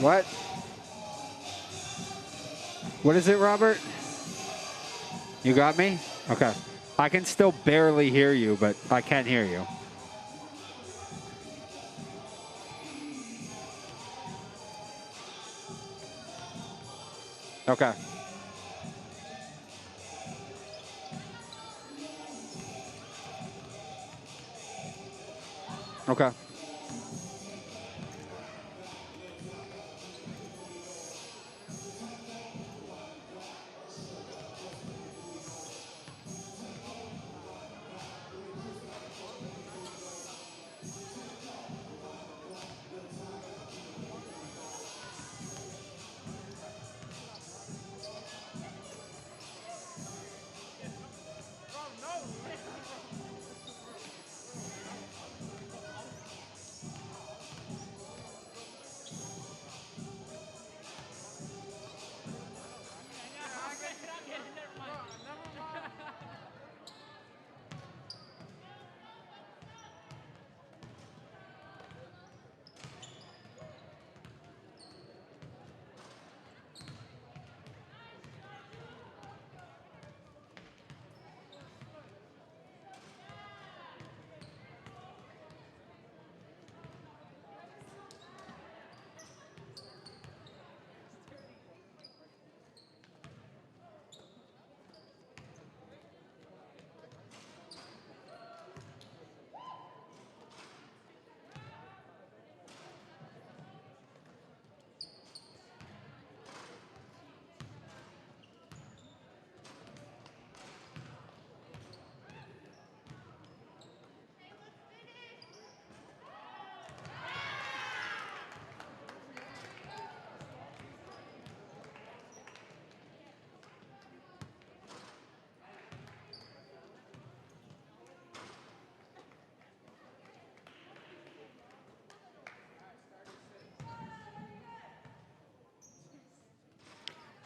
What? What is it, Robert? You got me? Okay. I can still barely hear you, but I can hear you. Okay. Okay.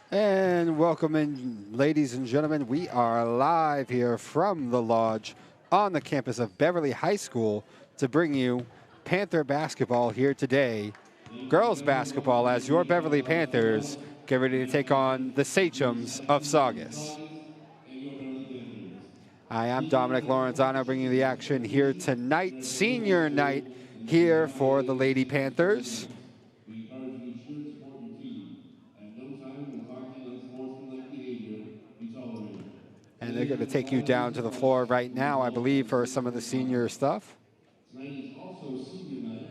And welcome in, ladies and gentlemen. We are live here from the Lodge on the campus of Beverly High School to bring you Panther basketball here today. Girls basketball as your Beverly Panthers get ready to take on the Sachems of Saugus. I am Dominic Lorenzano bringing you the action here tonight. Senior night here for the Lady Panthers. We encourage you to ensure to support your team. At no time will conduct unsportsmanlike behavior be tolerated. And they're going to take you down to the floor right now, I believe, for some of the senior stuff. Tonight is also senior night.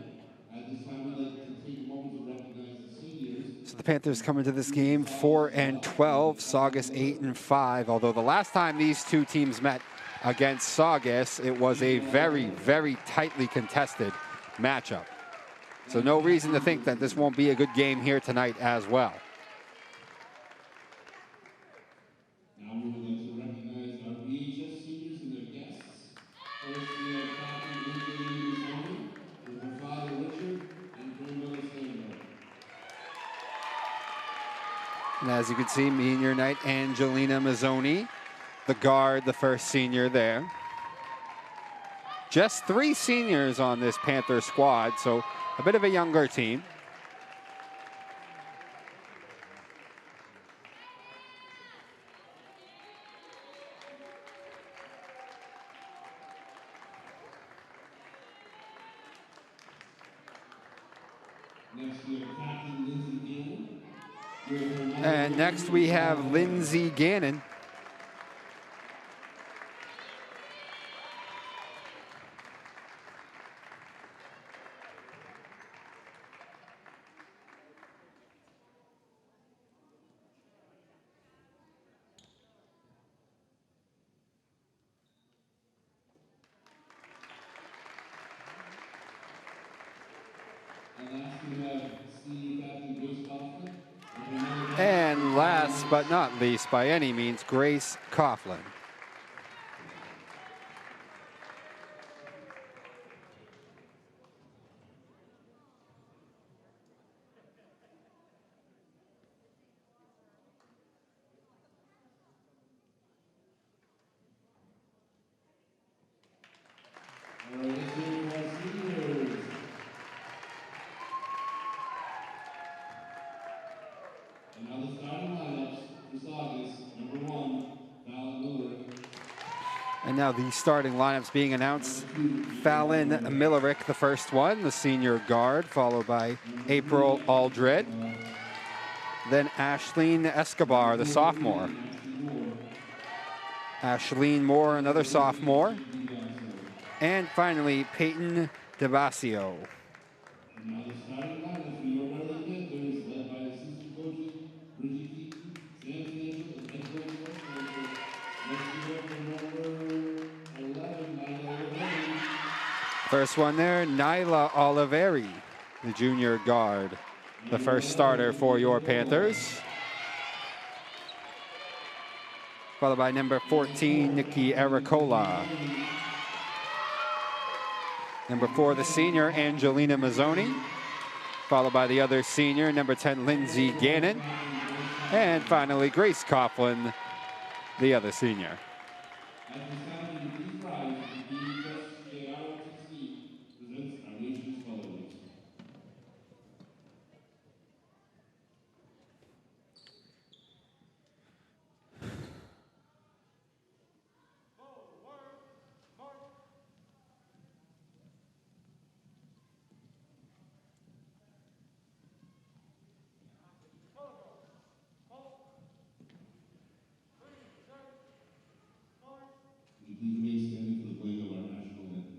At this time, we'd like to take a moment to recognize the seniors. So the Panthers come into this game 4-12, Saugus 8-5. Although the last time these two teams met against Saugus, it was a very, very tightly contested matchup. So no reason to think that this won't be a good game here tonight as well. Now we would like to recognize our VHS seniors and their guests. First, we have Captain Lindsay Mazzoni with her father Richard and grandmother Sandra. And as you can see, senior night, Angelina Mazzoni, the guard, the first senior there. Just 3 seniors on this Panther squad, so a bit of a younger team. Next, we have Captain Lindsay Gannon. And next we have Lindsay Gannon. And last but not least, by any means, Grace Coughlin. now the starting lineups being announced. Fallon Millerick, the first one, the senior guard, followed by April Aldred. Then Ashleen Escobar, the sophomore. Ashleen Moore, another sophomore. And finally, Peyton DeBasio. Now the starting lineup for your Beverly Panthers, led by assistant coaches Bridget Keaton, Sam Stanchel, and head coach Wes Stanchel. Let's give it up for number 11, Nyla Oliveri. First one there, Nyla Oliveri, the junior guard, the first starter for your Panthers. Followed by number 14, Nikki Aracola. Number 4, the senior, Angelina Mazzoni. Followed by the other senior, number 10, Lindsay Gannon. And finally, Grace Coughlin, the other senior. At this time, please rise to be just get out to see presents our nation's colors. Would you please remain standing for the playing of our national anthem?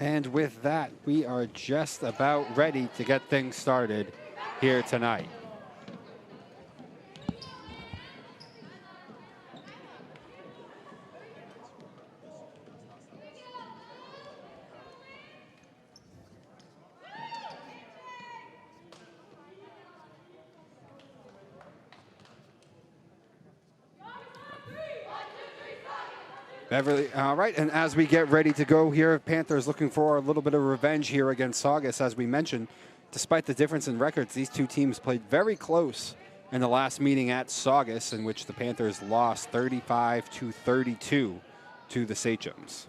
And with that, we are just about ready to get things started here tonight. Beverly, all right, and as we get ready to go here, Panthers looking for a little bit of revenge here against Saugus. As we mentioned, despite the difference in records, these two teams played very close in the last meeting at Saugus, in which the Panthers lost 35-32 to the Sachems.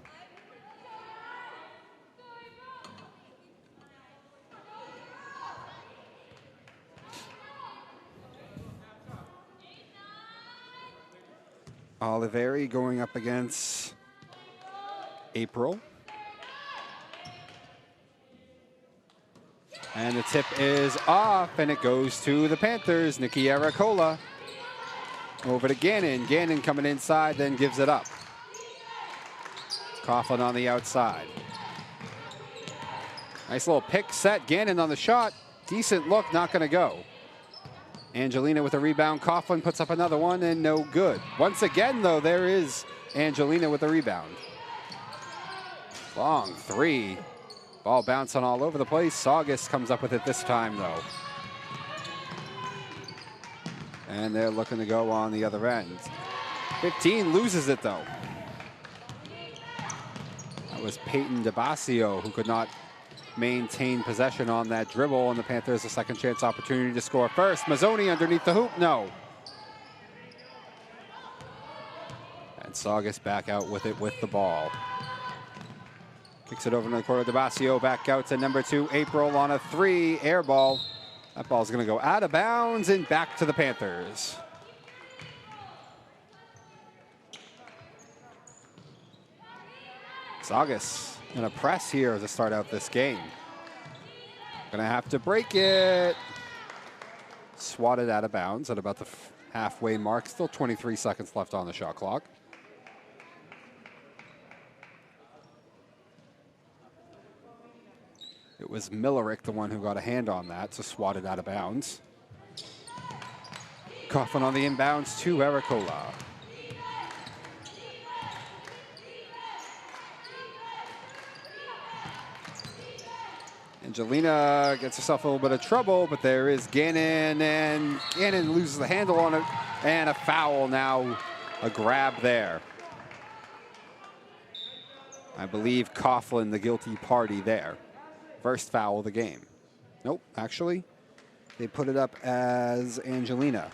Oliveri going up against April. And the tip is off, and it goes to the Panthers. Nikki Aracola over to Gannon. Gannon coming inside, then gives it up. Coughlin on the outside. Nice little pick set. Gannon on the shot. Decent look, not going to go. Angelina with a rebound. Coughlin puts up another one, and no good. Once again, though, there is Angelina with a rebound. Long three. Ball bouncing all over the place. Saugus comes up with it this time, though. And they're looking to go on the other end. 15 loses it, though. That was Peyton DeBasio, who could not maintain possession on that dribble, and the Panthers a second chance opportunity to score first. Mazzoni underneath the hoop, no. And Saugus back out with it with the ball. Kicks it over to the corner. DeBasio back out to number 2, April on a 3, air ball. That ball's going to go out of bounds and back to the Panthers. Saugus in a press here to start out this game. Going to have to break it. Swatted out of bounds at about the halfway mark. Still 23 seconds left on the shot clock. It was Millerick, the one who got a hand on that, so swatted out of bounds. Coughlin on the inbounds to Ericola. Angelina gets herself a little bit of trouble, but there is Gannon, and Gannon loses the handle on it, and a foul now, a grab there. I believe Coughlin, the guilty party there. First foul of the game. Nope, actually, they put it up as Angelina.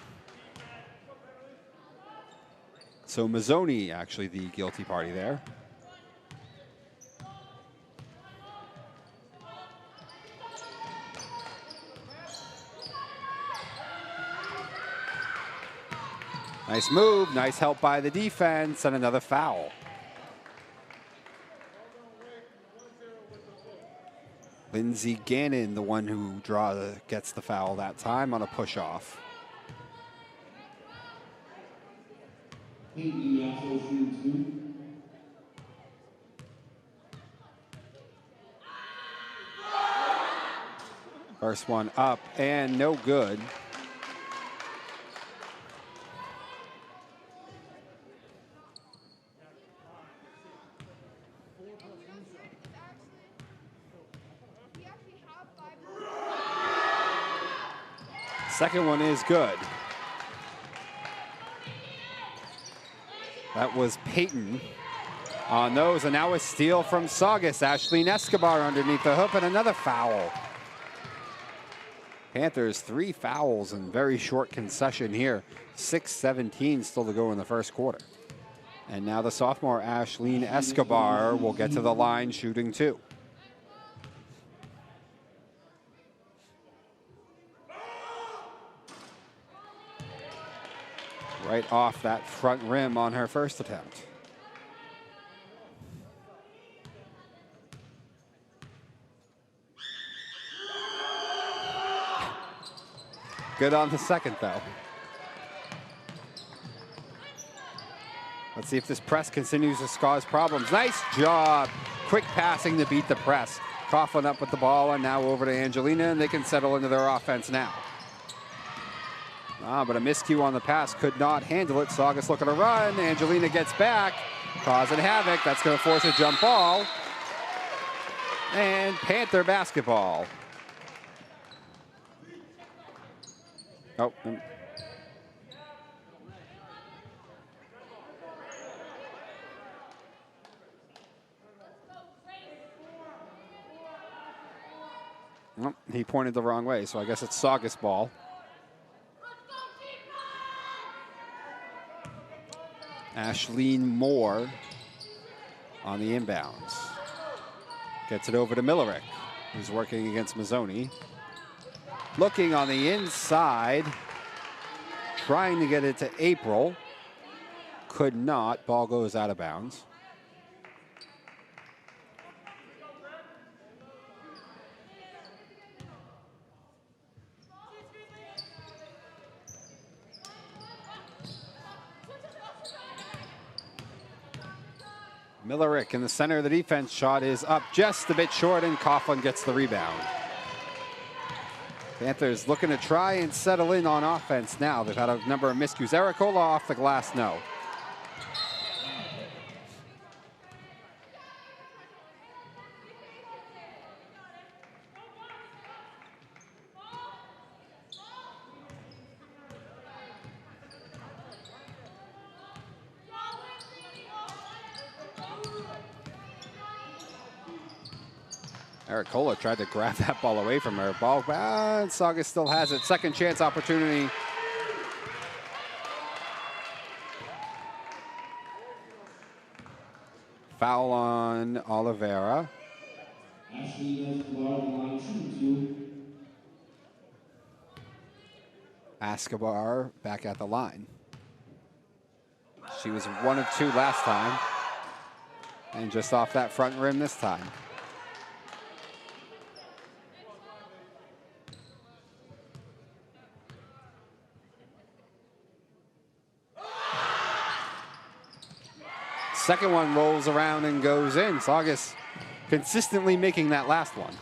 So Mazzoni, actually, the guilty party there. Nice move, nice help by the defense, and another foul. Lindsey Gannon, the one who gets the foul that time on a push-off. First one up and no good. Second one is good. That was Peyton on those, and now a steal from Saugus. Ashleen Escobar underneath the hoop, and another foul. Panthers 3 fouls in very short concession here. 6:17 still to go in the first quarter. And now the sophomore Ashleen Escobar will get to the line shooting 2. Right off that front rim on her first attempt. Good on the second, though. Let's see if this press continues to cause problems. Nice job. Quick passing to beat the press. Coughlin up with the ball, and now over to Angelina, and they can settle into their offense now. But a miscue on the pass, could not handle it. Saugus looking to run. Angelina gets back, causing havoc. That's going to force a jump ball. And Panther basketball. Oh. Well, he pointed the wrong way, so I guess it's Saugus ball. Ashleen Moore on the inbounds. Gets it over to Millerick, who's working against Mazzoni. Looking on the inside, trying to get it to April. Could not. Ball goes out of bounds. Millerick in the center of the defense. Shot is up just a bit short, and Coughlin gets the rebound. Panthers looking to try and settle in on offense now. They've had a number of miscues. Ericola off the glass, no. Ericola tried to grab that ball away from her. Ball, and Saugus still has it. Second chance opportunity. Foul on Oliveira. Escobar back at the line. She was 1 of 2 last time. And just off that front rim this time. Second one rolls around and goes in. Saugus consistently making that last one.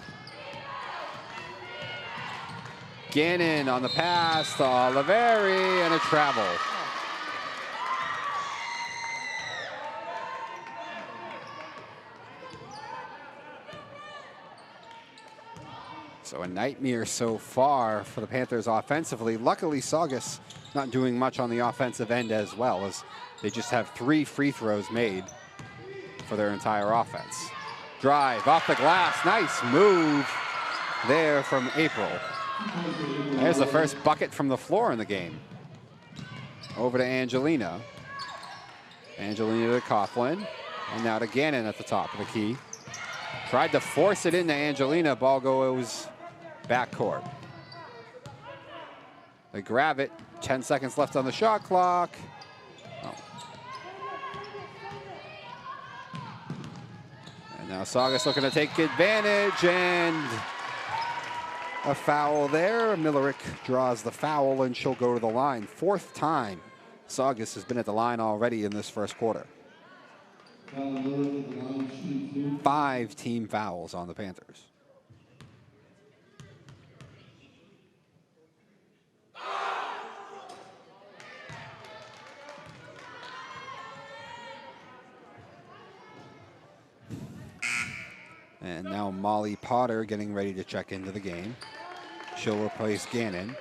Gannon on the pass to Oliveri and a travel. So a nightmare so far for the Panthers offensively. Luckily, Saugus not doing much on the offensive end as well, as they just have 3 free throws made for their entire offense. Drive off the glass. Nice move there from April. There's the first bucket from the floor in the game. Over to Angelina. Angelina to Coughlin. And now to Gannon at the top of the key. Tried to force it into Angelina. Ball goes backcourt. They grab it. 10 seconds left on the shot clock. Oh. And now Saugus looking to take advantage, and a foul there. Millerick draws the foul, and she'll go to the line. 4th time Saugus has been at the line already in this first quarter. 5 team fouls on the Panthers. And now Molly Potter getting ready to check into the game. She'll replace Gannon.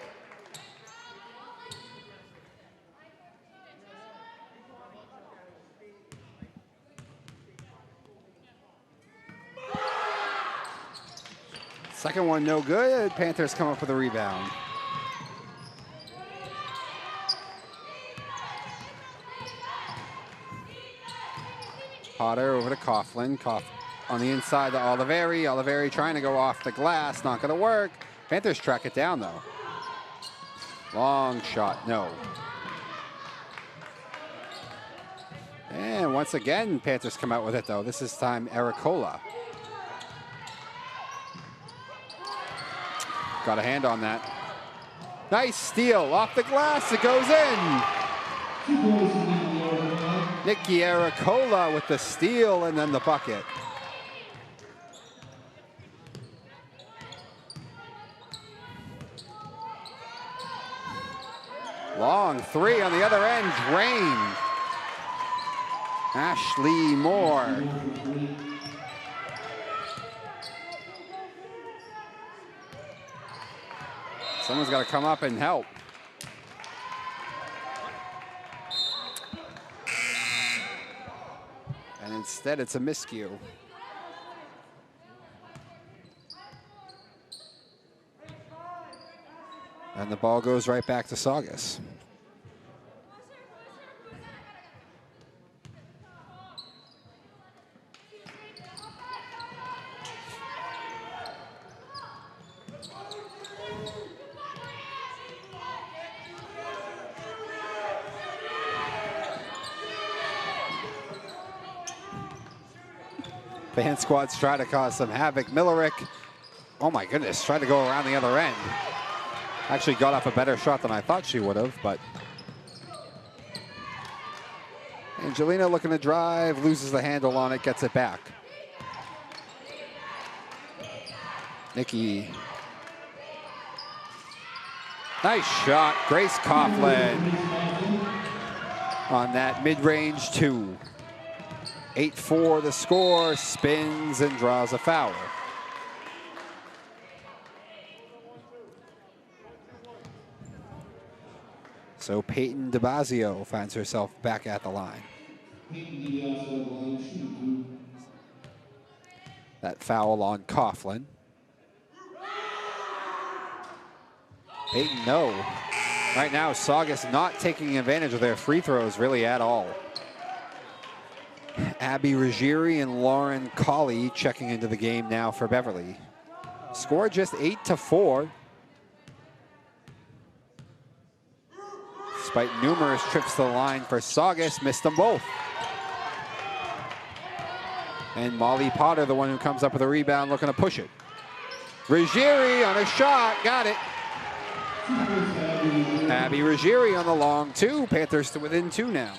Second one no good. Panthers come up with a rebound. Potter over to Coughlin. On the inside to Oliveri. Oliveri trying to go off the glass. Not going to work. Panthers track it down, though. Long shot. No. And once again, Panthers come out with it, though. This is time Ericola. Got a hand on that. Nice steal. Off the glass. It goes in. Nikki Ericola with the steal and then the bucket. Long 3 on the other end, drained. Ashley Moore. Someone's got to come up and help. And instead, it's a miscue. And the ball goes right back to Saugus. Fan squads try to cause some havoc. Millerick, oh my goodness, tried to go around the other end. Actually got off a better shot than I thought she would have, but Angelina looking to drive, loses the handle on it, gets it back. Nikki. Nice shot, Grace Coughlin on that mid-range 2. 8-4 the score, spins and draws a foul. So Peyton DeBazio finds herself back at the line. That foul on Coughlin. Peyton, no. Right now, Saugus not taking advantage of their free throws really at all. Abby Ruggieri and Lauren Colley checking into the game now for Beverly. Score just 8-4. Despite numerous trips to the line for Saugus, missed them both. And Molly Potter, the one who comes up with a rebound, looking to push it. Ruggieri on a shot, got it. Abby Ruggieri on the long two. Panthers to within 2 now.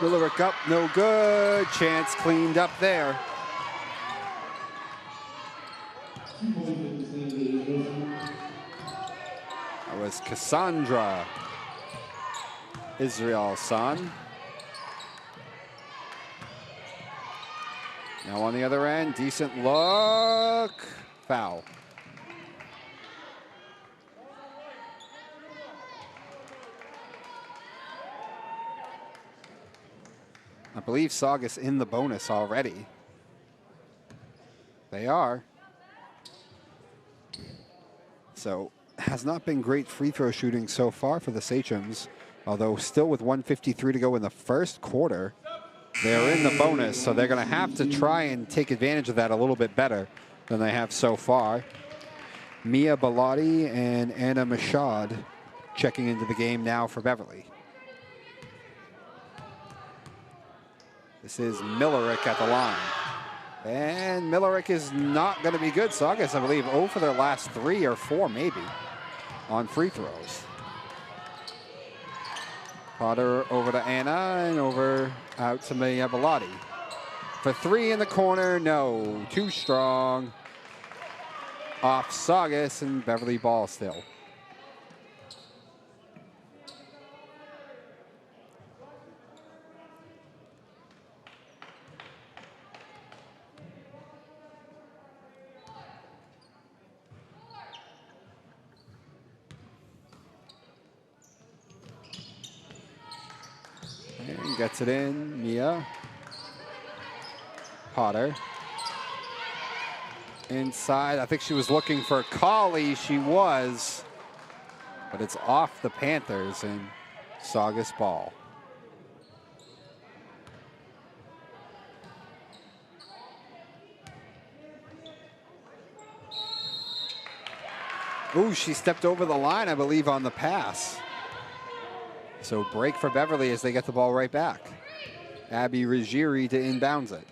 Millerick up, no good. Chance cleaned up there. That was Cassandra Israel-san. Now on the other end, decent look. Foul. I believe Saugus in the bonus already. They are. So, has not been great free throw shooting so far for the Sachems, although still with 1:53 to go in the first quarter. They're in the bonus, so they're going to have to try and take advantage of that a little bit better than they have so far. Mia Bellotti and Anna Mashad checking into the game now for Beverly. This is Millerick at the line. And Millerick is not going to be good. Saugus, I believe, 0 for their last 3 or 4 maybe on free throws. Potter over to Anna and over out to Mia Bellotti. For 3 in the corner, no. Too strong. Off Saugus and Beverly ball still. And gets it in, Mia. Potter. Inside, I think she was looking for Colley. She was, but it's off the Panthers and Saugus ball. Ooh, she stepped over the line, I believe, on the pass. So break for Beverly as they get the ball right back. Abby Ruggieri to inbounds it.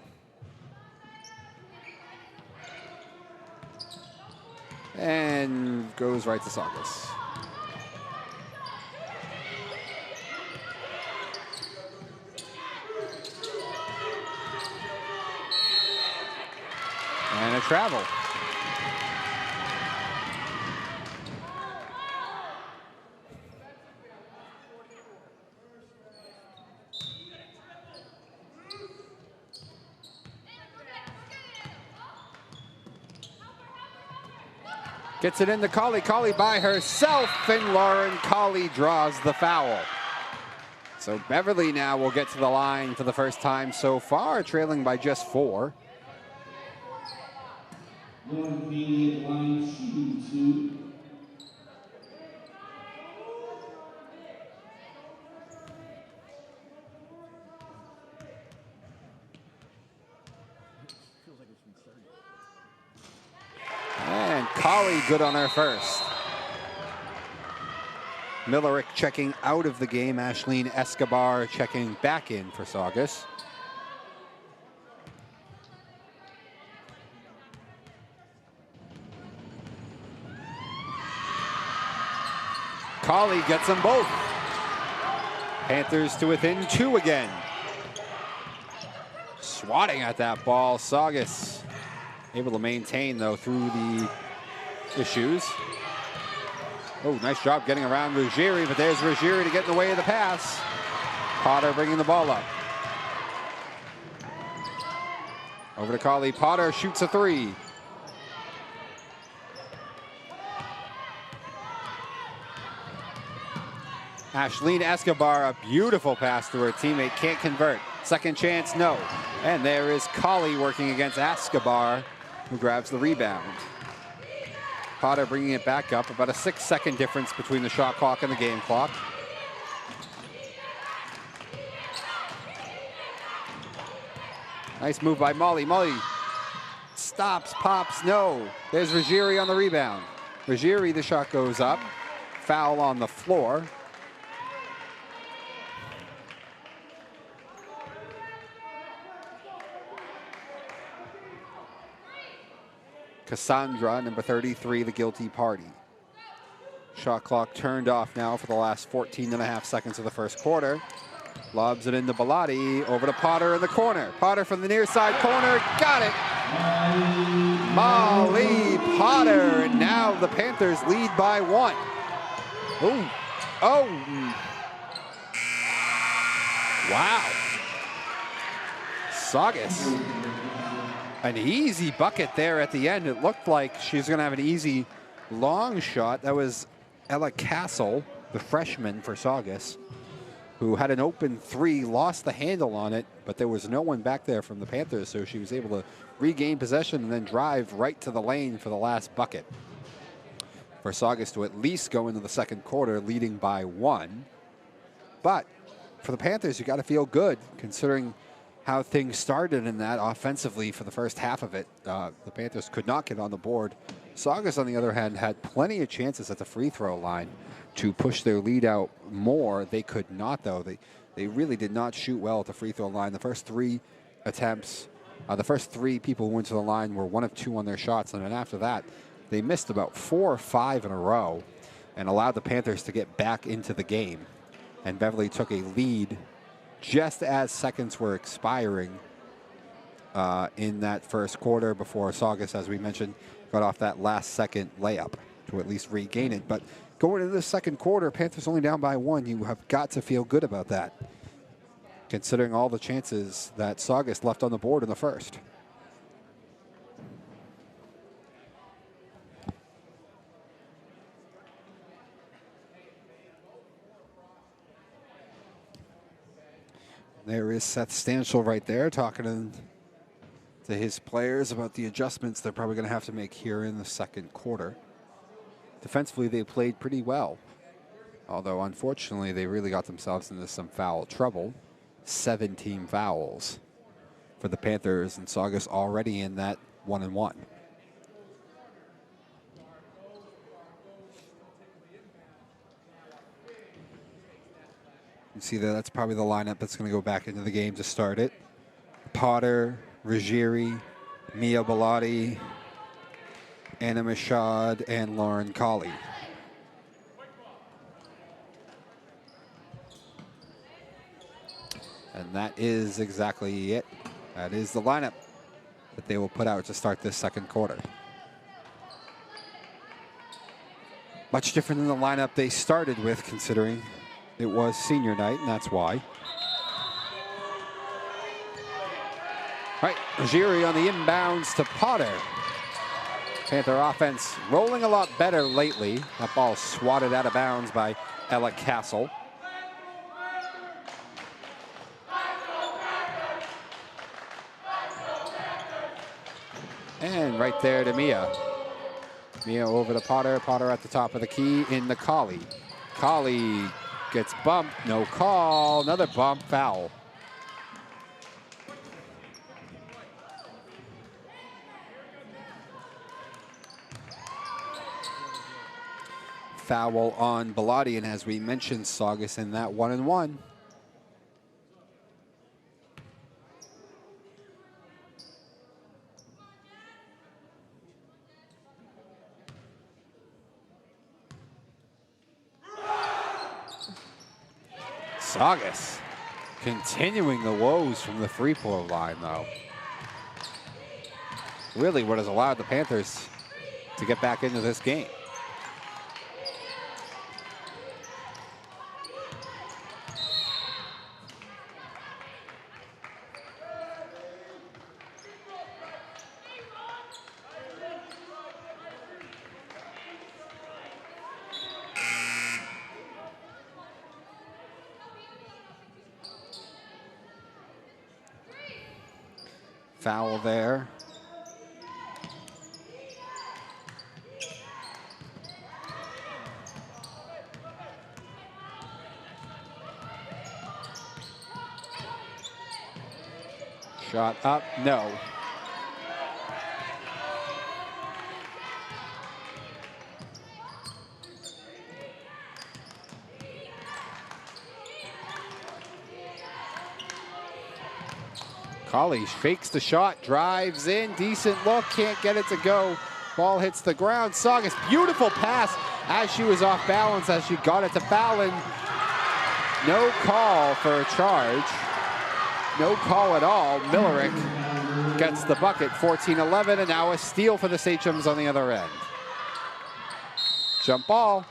And goes right to Saugus. And a travel. Gets it into Colley. Colley by herself, and Lauren Colley draws the foul. So Beverly now will get to the line for the first time so far, trailing by just 4. Lauren Colley at the line, shooting 2. And Colley good on her first. Millerick checking out of the game. Ashleen Escobar checking back in for Saugus. Colley gets them both. Panthers to within 2 again. Swatting at that ball. Saugus able to maintain, though, through the issues. Oh, nice job getting around Ruggieri, but there's Ruggieri to get in the way of the pass. Potter bringing the ball up. Over to Colley. Potter shoots a 3. Ashleen Escobar, a beautiful pass to her teammate, can't convert. Second chance, no. And there is Colley working against Escobar, who grabs the rebound. Potter bringing it back up, about a 6-second difference between the shot clock and the game clock. Nice move by Molly. Molly stops, pops, no. There's Ruggieri on the rebound. Ruggieri, the shot goes up. Foul on the floor. Cassandra, number 33, the guilty party. Shot clock turned off now for the last 14.5 seconds of the first quarter. Lobs it into Bellotti, over to Potter in the corner. Potter from the near side corner, got it. Molly Potter, and now the Panthers lead by 1. Ooh. Oh. Wow. Saugus. An easy bucket there at the end. It looked like she's going to have an easy long shot. That was Ella Castle, the freshman for Saugus, who had an open 3, lost the handle on it, but there was no one back there from the Panthers, so she was able to regain possession and then drive right to the lane for the last bucket. For Saugus to at least go into the second quarter leading by 1. But for the Panthers, you got to feel good considering how things started in that offensively for the first half of it. The Panthers could not get on the board. Saugus, on the other hand, had plenty of chances at the free throw line to push their lead out more. They could not, though. They really did not shoot well at the free throw line. The first 3 attempts, the first 3 people who went to the line were 1 of 2 on their shots. And then after that, they missed about 4 or 5 in a row and allowed the Panthers to get back into the game. And Beverly took a lead just as seconds were expiring in that first quarter before Saugus, as we mentioned, got off that last second layup to at least regain it. But going into the second quarter, Panthers only down by 1. You have got to feel good about that, considering all the chances that Saugus left on the board in the first. There is Seth Stanchel right there talking to his players about the adjustments they're probably going to have to make here in the second quarter. Defensively, they played pretty well, although unfortunately they really got themselves into some foul trouble. 17 fouls for the Panthers, and Saugus already in that 1-1. You see that's probably the lineup that's going to go back into the game to start it. Potter, Ruggieri, Mia Bellotti, Anna Mashad, and Lauren Colley. And that is exactly it. That is the lineup that they will put out to start this second quarter. Much different than the lineup they started with, considering it was senior night, and that's why. All right, Ruggieri on the inbounds to Potter. Panther offense rolling a lot better lately. That ball swatted out of bounds by Ella Castle. And right there to Mia. Mia over to Potter. Potter at the top of the key in the Colley. Colley gets bumped, no call, another bump, foul. Foul on Bellotti, and as we mentioned, Saugus in that 1-1. Saugus continuing the woes from the free throw line, though. Really what has allowed the Panthers to get back into this game. Foul there. Shot up, no. Colley fakes the shot, drives in, decent look, can't get it to go. Ball hits the ground. Saugus, beautiful pass as she was off balance as she got it to Fallon. No call for a charge. No call at all. Millerick gets the bucket, 14-11, and now a steal for the Sachems on the other end. Jump ball.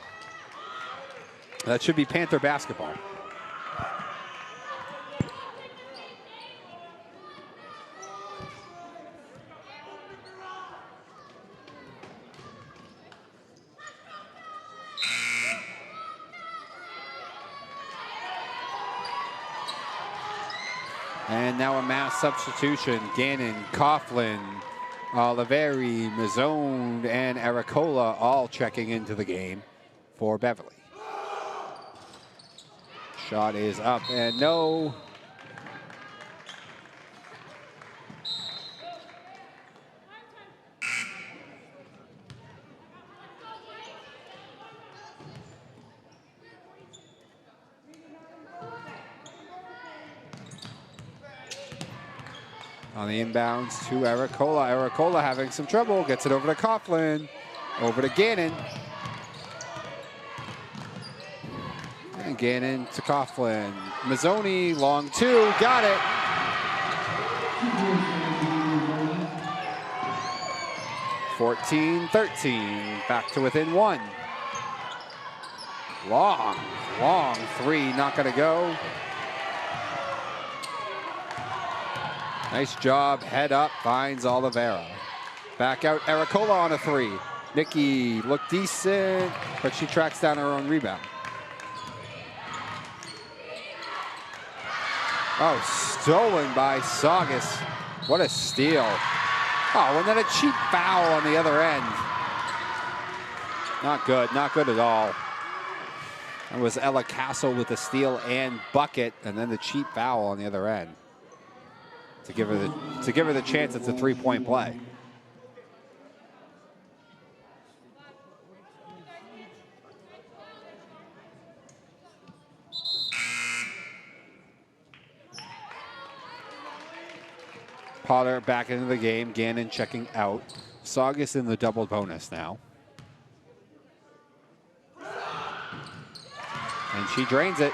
That should be Panther basketball. And now a mass substitution. Gannon, Coughlin, Oliveri, Mazzone, and Ericola all checking into the game for Beverly. Shot is up and no. On the inbounds to Ericola. Ericola having some trouble. Gets it over to Coughlin. Over to Gannon. And Gannon to Coughlin. Mazzoni, long two. Got it. (14-13). Back to within one. Long three. Not going to go. Nice job, head up, finds Oliveira. Back out, Ericola on a three. Nikki looked decent, but she tracks down her own rebound. Oh, stolen by Saugus. What a steal. Oh, and then a cheap foul on the other end. Not good at all. That was Ella Castle with the steal and bucket, and then the cheap foul on the other end. To give her the chance it's a three-point play. Potter back into the game. Gannon checking out. Saugus in the double bonus now. And she drains it.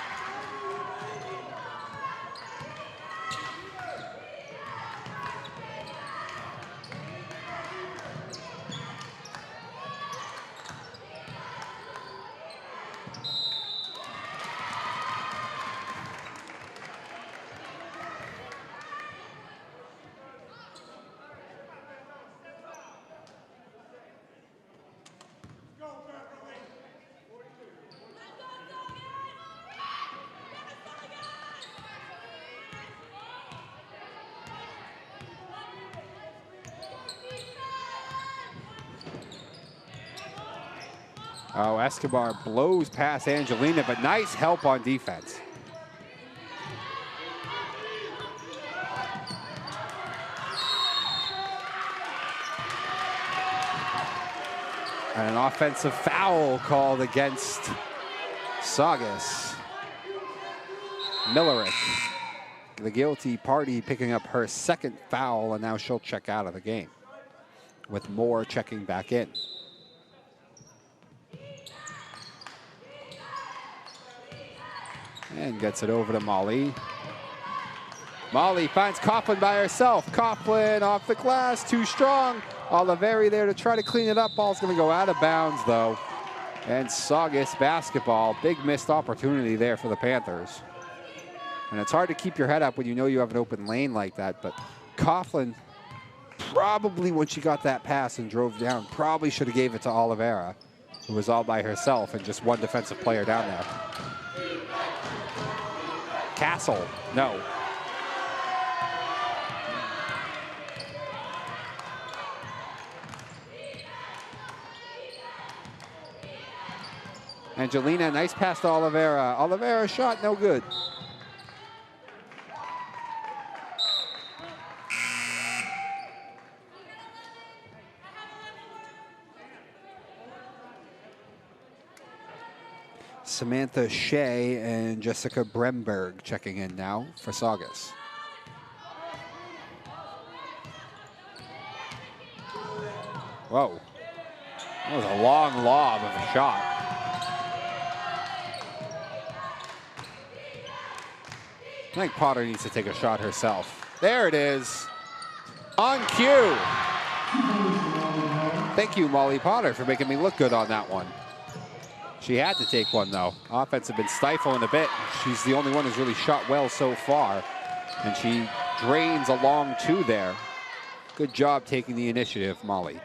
Oh, Escobar blows past Angelina, but nice help on defense. And an offensive foul called against Saugus. Millerick, the guilty party, picking up her second foul, and now she'll check out of the game with Moore checking back in. And gets it over to Molly. Molly finds Coughlin by herself. Coughlin off the glass, too strong. Oliveri there to try to clean it up. Ball's going to go out of bounds, though. And Saugus basketball. Big missed opportunity there for the Panthers. And it's hard to keep your head up when you know you have an open lane like that. But Coughlin, probably when she got that pass and drove down, probably should have gave it to Oliveira, who was all by herself and just one defensive player down there. Castle, no. Angelina, nice pass to Oliveira. Oliveira shot, no good. Samantha Shea and Jessica Bremberg checking in now for Saugus. Whoa. That was a long lob of a shot. I think Potter needs to take a shot herself. There it is. On cue. Thank you, Molly Potter, for making me look good on that one. She had to take one, though. Offense had been stifling a bit. She's the only one who's really shot well so far. And she drains a long two there. Good job taking the initiative, Molly.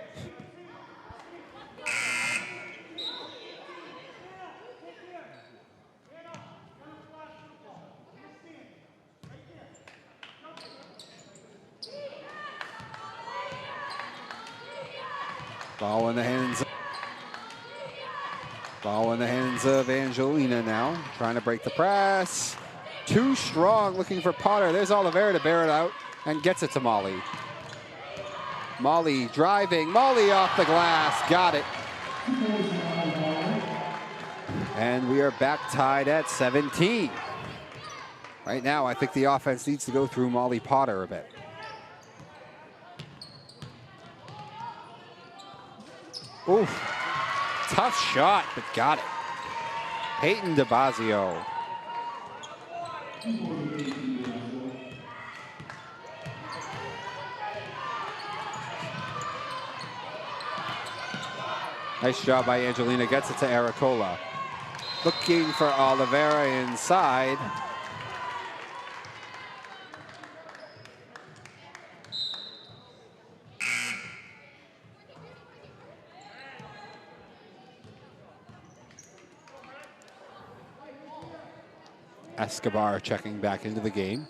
Ball in the hands of Angelina now, trying to break the press. Too strong, looking for Potter. There's Oliveira to bear it out and gets it to Molly. Molly driving, Molly off the glass, got it. And we are back tied at 17. Right now, I think the offense needs to go through Molly Potter a bit. Oof, tough shot, but got it. Peyton DeBazio. Nice job by Angelina, gets it to Aracola. Looking for Oliveira inside. Escobar checking back into the game.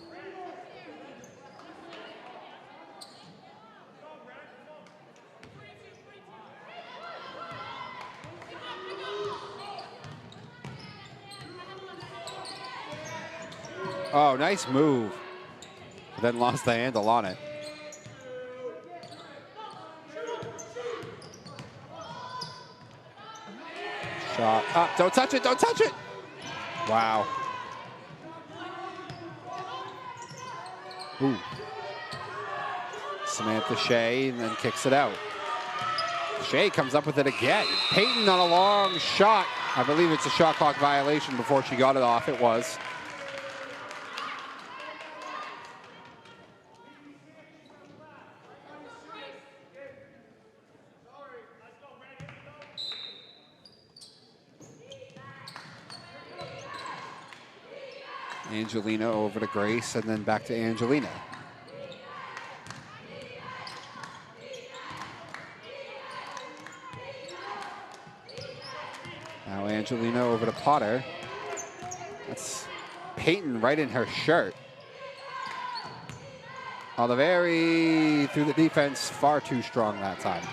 Oh, nice move. Then lost the handle on it. Shot up. Don't touch it. Don't touch it. Wow. Ooh. Samantha Shea and then kicks it out. Shea comes up with it again. Peyton on a long shot. I believe it's a shot clock violation before she got it off. It was. Angelina over to Grace and then back to Angelina. Now Angelina over to Potter. That's Peyton right in her shirt. Oliveira through the defense, far too strong that time.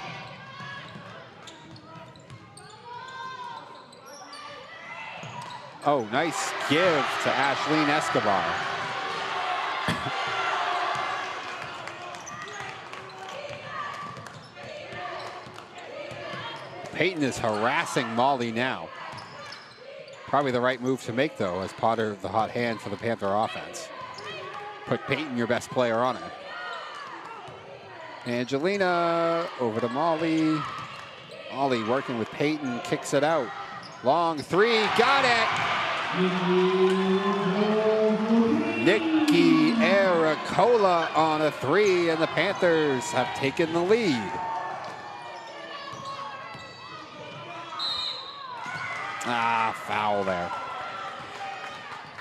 Oh, nice give to Ashleen Escobar. Peyton is harassing Molly now. Probably the right move to make, though, as Potter the hot hand for the Panther offense. Put Peyton, your best player, on it. Angelina over to Molly. Molly working with Peyton, kicks it out. Long three, got it! Nikki Aracola on a three, and the Panthers have taken the lead. Ah, foul there.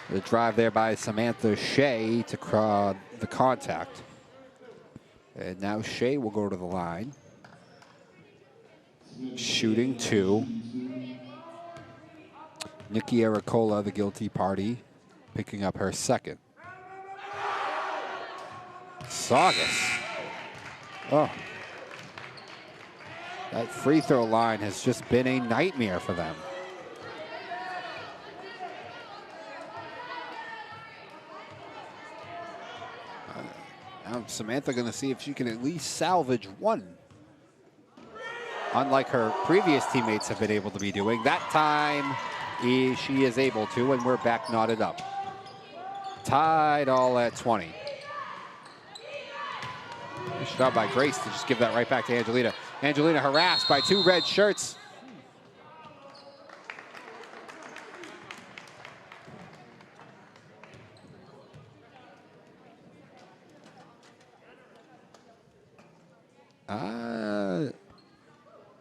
The drive there by Samantha Shea to crowd the contact. And now Shea will go to the line. Shooting two. Nikki Aracola, the guilty party, picking up her second. Saugus. Oh. That free throw line has just been a nightmare for them. Now Samantha going to see if she can at least salvage one. Unlike her previous teammates have been able to be doing. That time, She is able to, and we're back knotted up. Tied all at 20. Nice job by Grace to just give that right back to Angelina. Angelina harassed by 2 red shirts.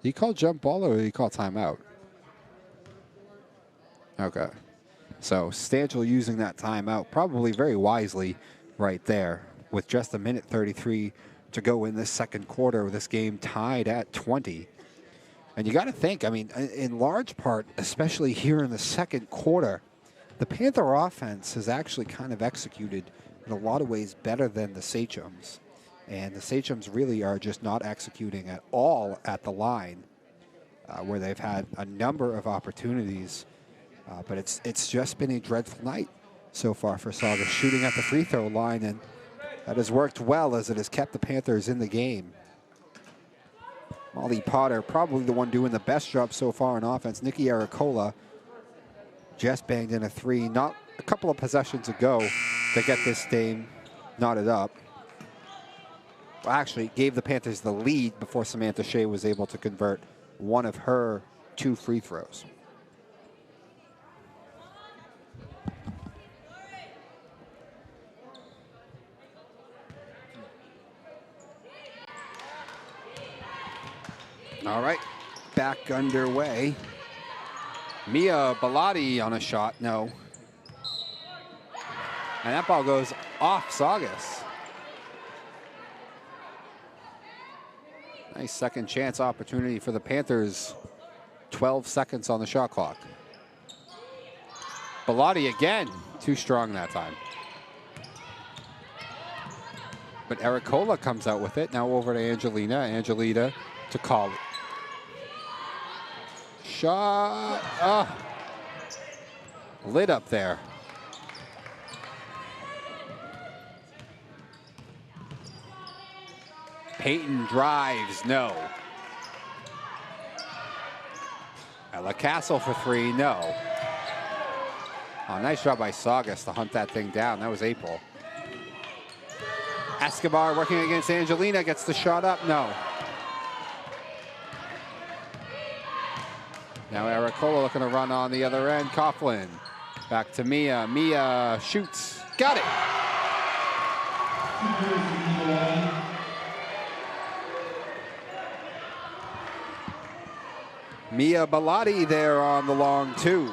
He called jump ball or did he call timeout? Okay. So Stanchel using that timeout probably very wisely right there with just 1:33 to go in this second quarter with this game tied at 20. And you got to think, I mean, in large part, especially here in the second quarter, the Panther offense has actually kind of executed in a lot of ways better than the Sachems. And the Sachems really are just not executing at all at the line, where they've had a number of opportunities. But it's just been a dreadful night so far for Saugus, shooting at the free throw line, and that has worked well as it has kept the Panthers in the game. Molly Potter, probably the one doing the best job so far on offense. Nikki Aracola just banged in a 3, not a couple of possessions ago to get this game knotted up. Well, actually, gave the Panthers the lead before Samantha Shea was able to convert one of her 2 free throws. All right, back underway. Mia Bellotti on a shot, no. And that ball goes off Saugus. Nice second chance opportunity for the Panthers. 12 seconds on the shot clock. Bellotti again, too strong that time. But Aracola comes out with it. Now over to Angelina. Angelina to call it. Shot. Lit up there. Peyton drives, no. Ella Castle for 3, no. Oh, nice job by Saugus to hunt that thing down. That was April. Escobar working against Angelina, gets the shot up, no. Now Aracola looking to run on the other end. Coughlin back to Mia. Mia shoots, got it. Mia Bellotti there on the long 2.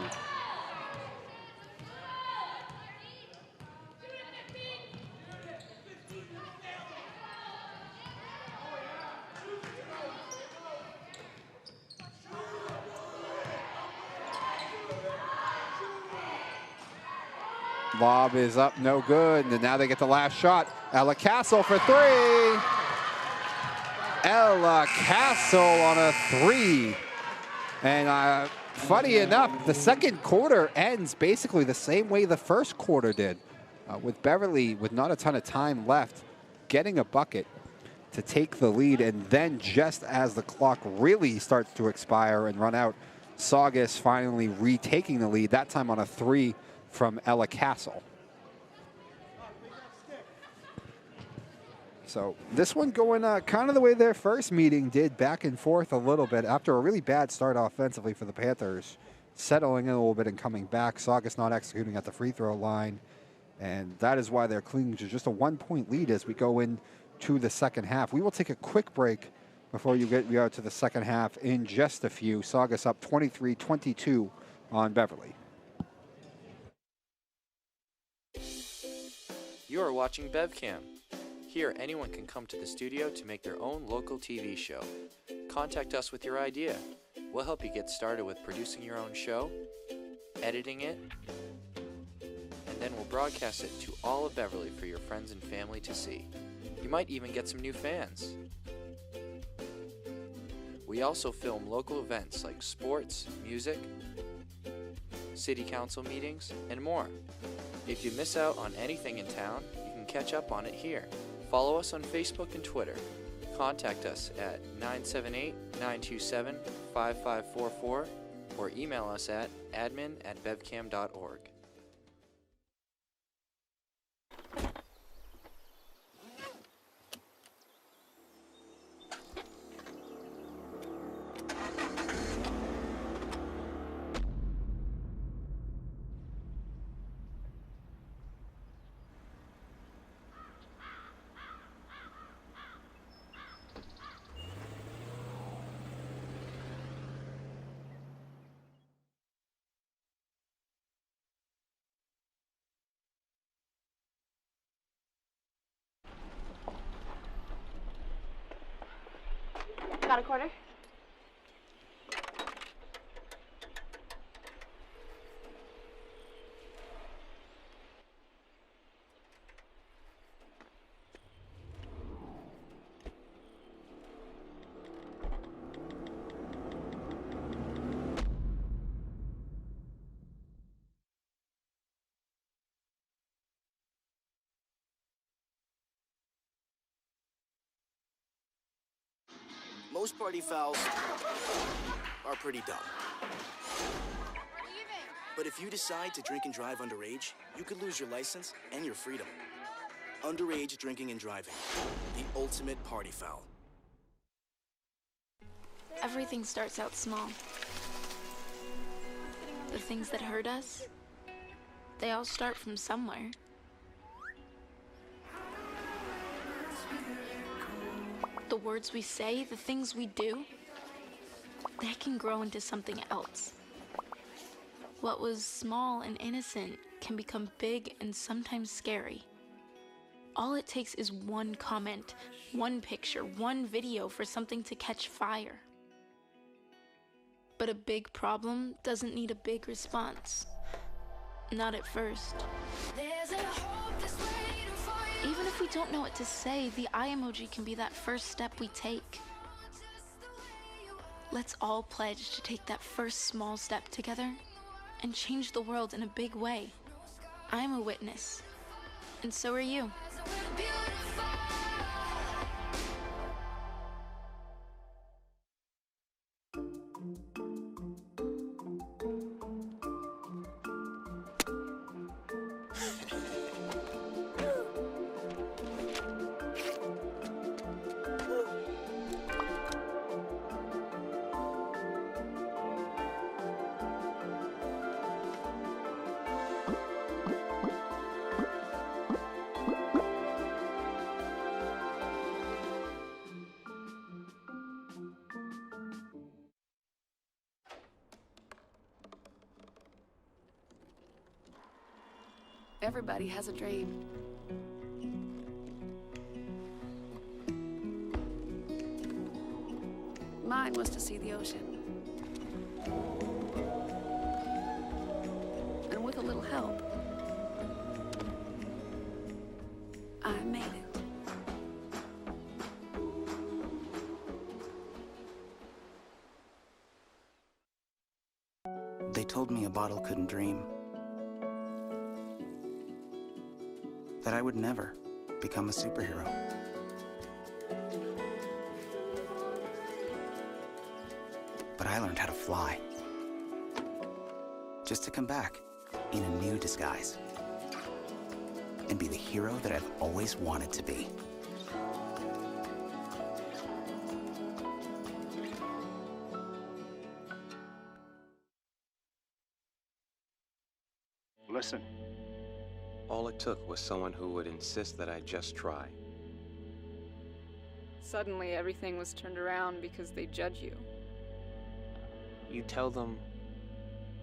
Lob is up, no good, and now they get the last shot. Ella Castle for 3. Ella Castle on a 3. And funny enough, the second quarter ends basically the same way the first quarter did, with Beverly, with not a ton of time left, getting a bucket to take the lead. And then just as the clock really starts to expire and run out, Saugus finally retaking the lead, that time on a 3 from Ella Castle. So this one going kind of the way their first meeting did, back and forth a little bit after a really bad start offensively for the Panthers, settling in a little bit and coming back. Saugus not executing at the free throw line, and that is why they're clinging to just a 1-point lead as we go into the second half. We will take a quick break before we are to the second half in just a few. Saugus up 23-22 on Beverly. You are watching BevCam. Here, anyone can come to the studio to make their own local TV show. Contact us with your idea. We'll help you get started with producing your own show, editing it, and then we'll broadcast it to all of Beverly for your friends and family to see. You might even get some new fans. We also film local events like sports, music, city council meetings, and more. If you miss out on anything in town, you can catch up on it here. Follow us on Facebook and Twitter. Contact us at 978-927-5544 or email us at admin@bevcam.org. Got a quarter? Most party fouls are pretty dumb. But if you decide to drink and drive underage, you could lose your license and your freedom. Underage drinking and driving, the ultimate party foul. Everything starts out small. The things that hurt us, they all start from somewhere. The words we say, the things we do, they can grow into something else. What was small and innocent can become big and sometimes scary. All it takes is one comment, one picture, one video for something to catch fire. But a big problem doesn't need a big response. Not at first. Even if we don't know what to say, the eye emoji can be that first step we take. Let's all pledge to take that first small step together and change the world in a big way. I'm a witness, and so are you. Everybody has a dream. Mine was to see the ocean. And with a little help, I made it. They told me a bottle couldn't dream. That I would never become a superhero. But I learned how to fly. Just to come back in a new disguise. And be the hero that I've always wanted to be. Listen. All it took was someone who would insist that I just try. Suddenly, everything was turned around because they judge you. You tell them,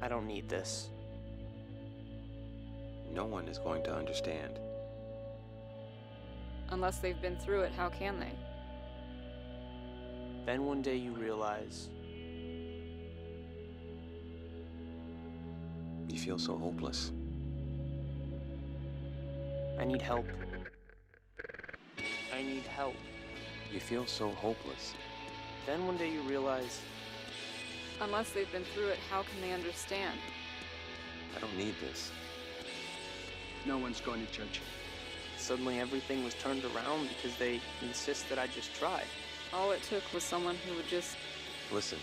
I don't need this. No one is going to understand. Unless they've been through it, how can they? Then one day you realize You feel so hopeless. I need help. I need help. You feel so hopeless. Then one day you realize, Unless they've been through it, how can they understand? I don't need this. No one's going to judge you. suddenly everything was turned around because they insist that I just try. All it took was someone who would just... Listen.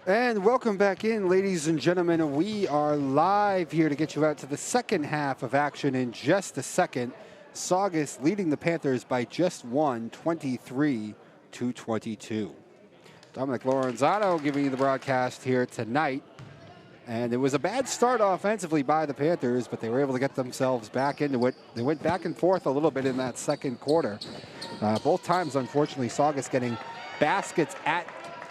And welcome back in, ladies and gentlemen. We are live here to get you out to the second half of action in just a second. Saugus leading the Panthers by just one, 23-22. Dominic Lorenzano giving you the broadcast here tonight. And it was a bad start offensively by the Panthers, but they were able to get themselves back into it. They went back and forth a little bit in that second quarter. Both times, unfortunately, Saugus getting baskets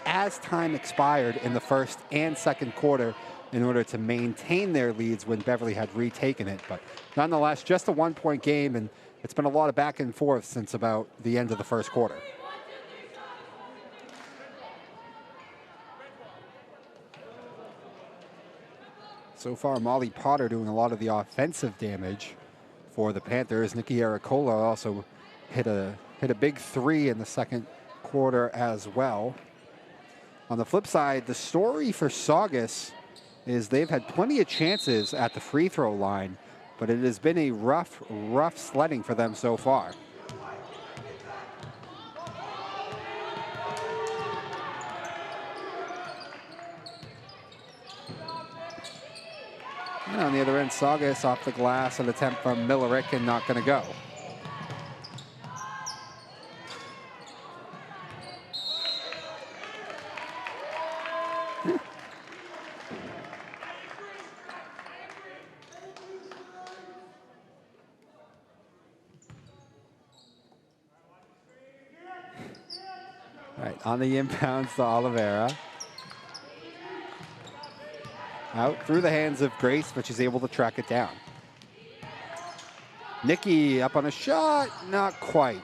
as time expired in the first and second quarter in order to maintain their leads when Beverly had retaken it. But nonetheless, just a one-point game, and it's been a lot of back and forth since about the end of the first quarter. So far, Molly Potter doing a lot of the offensive damage for the Panthers. Nikki Aracola also hit a big three in the second quarter as well. On the flip side, the story for Saugus is they've had plenty of chances at the free throw line, but it has been a rough sledding for them so far. And on the other end, Saugus off the glass, an attempt from Millerick and not going to go. Right, on the inbounds to Oliveira. Out through the hands of Grace, but she's able to track it down. Nikki up on a shot, not quite.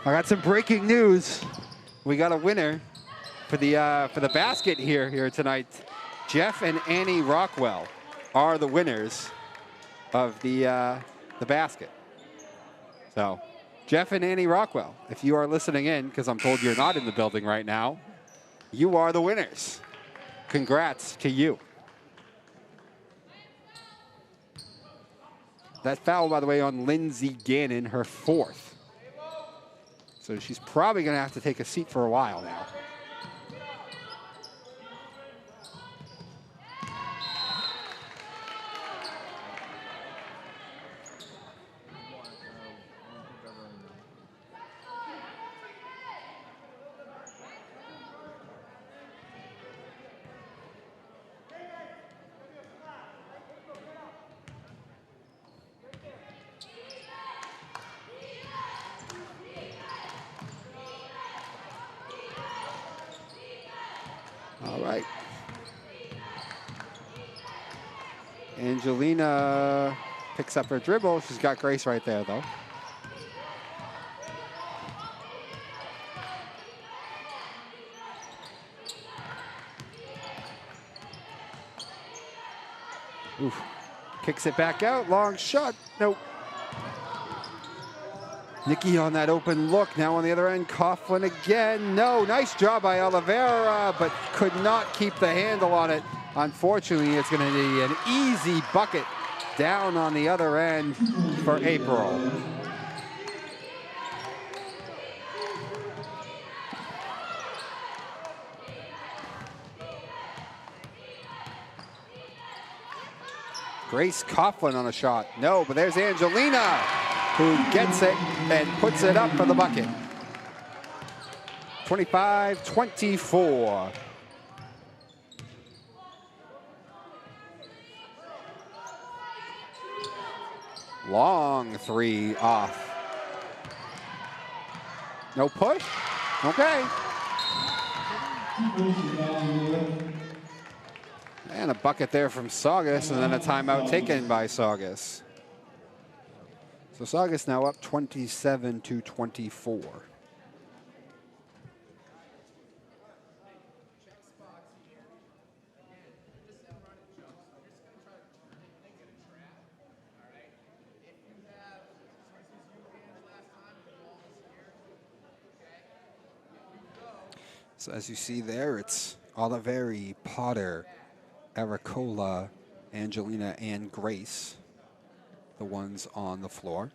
I got some breaking news. We got a winner for the basket here tonight. Jeff and Annie Rockwell are the winners of the basket. So, Jeff and Annie Rockwell, if you are listening in, because I'm told you're not in the building right now, you are the winners. Congrats to you. That foul, by the way, on Lindsay Gannon, her fourth. So she's probably going to have to take a seat for a while now. All right. Angelina picks up her dribble. She's got Grace right there, though. Oof. Kicks it back out. Long shot. Nope. Nikki on that open look. Now on the other end, Coughlin again. No, nice job by Oliveira, but could not keep the handle on it. Unfortunately, it's going to be an easy bucket down on the other end for April. Grace Coughlin on a shot. No, but there's Angelina, who gets it and puts it up for the bucket. 25-24. Long three off. No push? Okay. And a bucket there from Saugus, and then a timeout taken by Saugus. So Saugus now up 27-24. So as you see there, it's Oliveri, Potter, Ericola, Angelina, and Grace, the ones on the floor.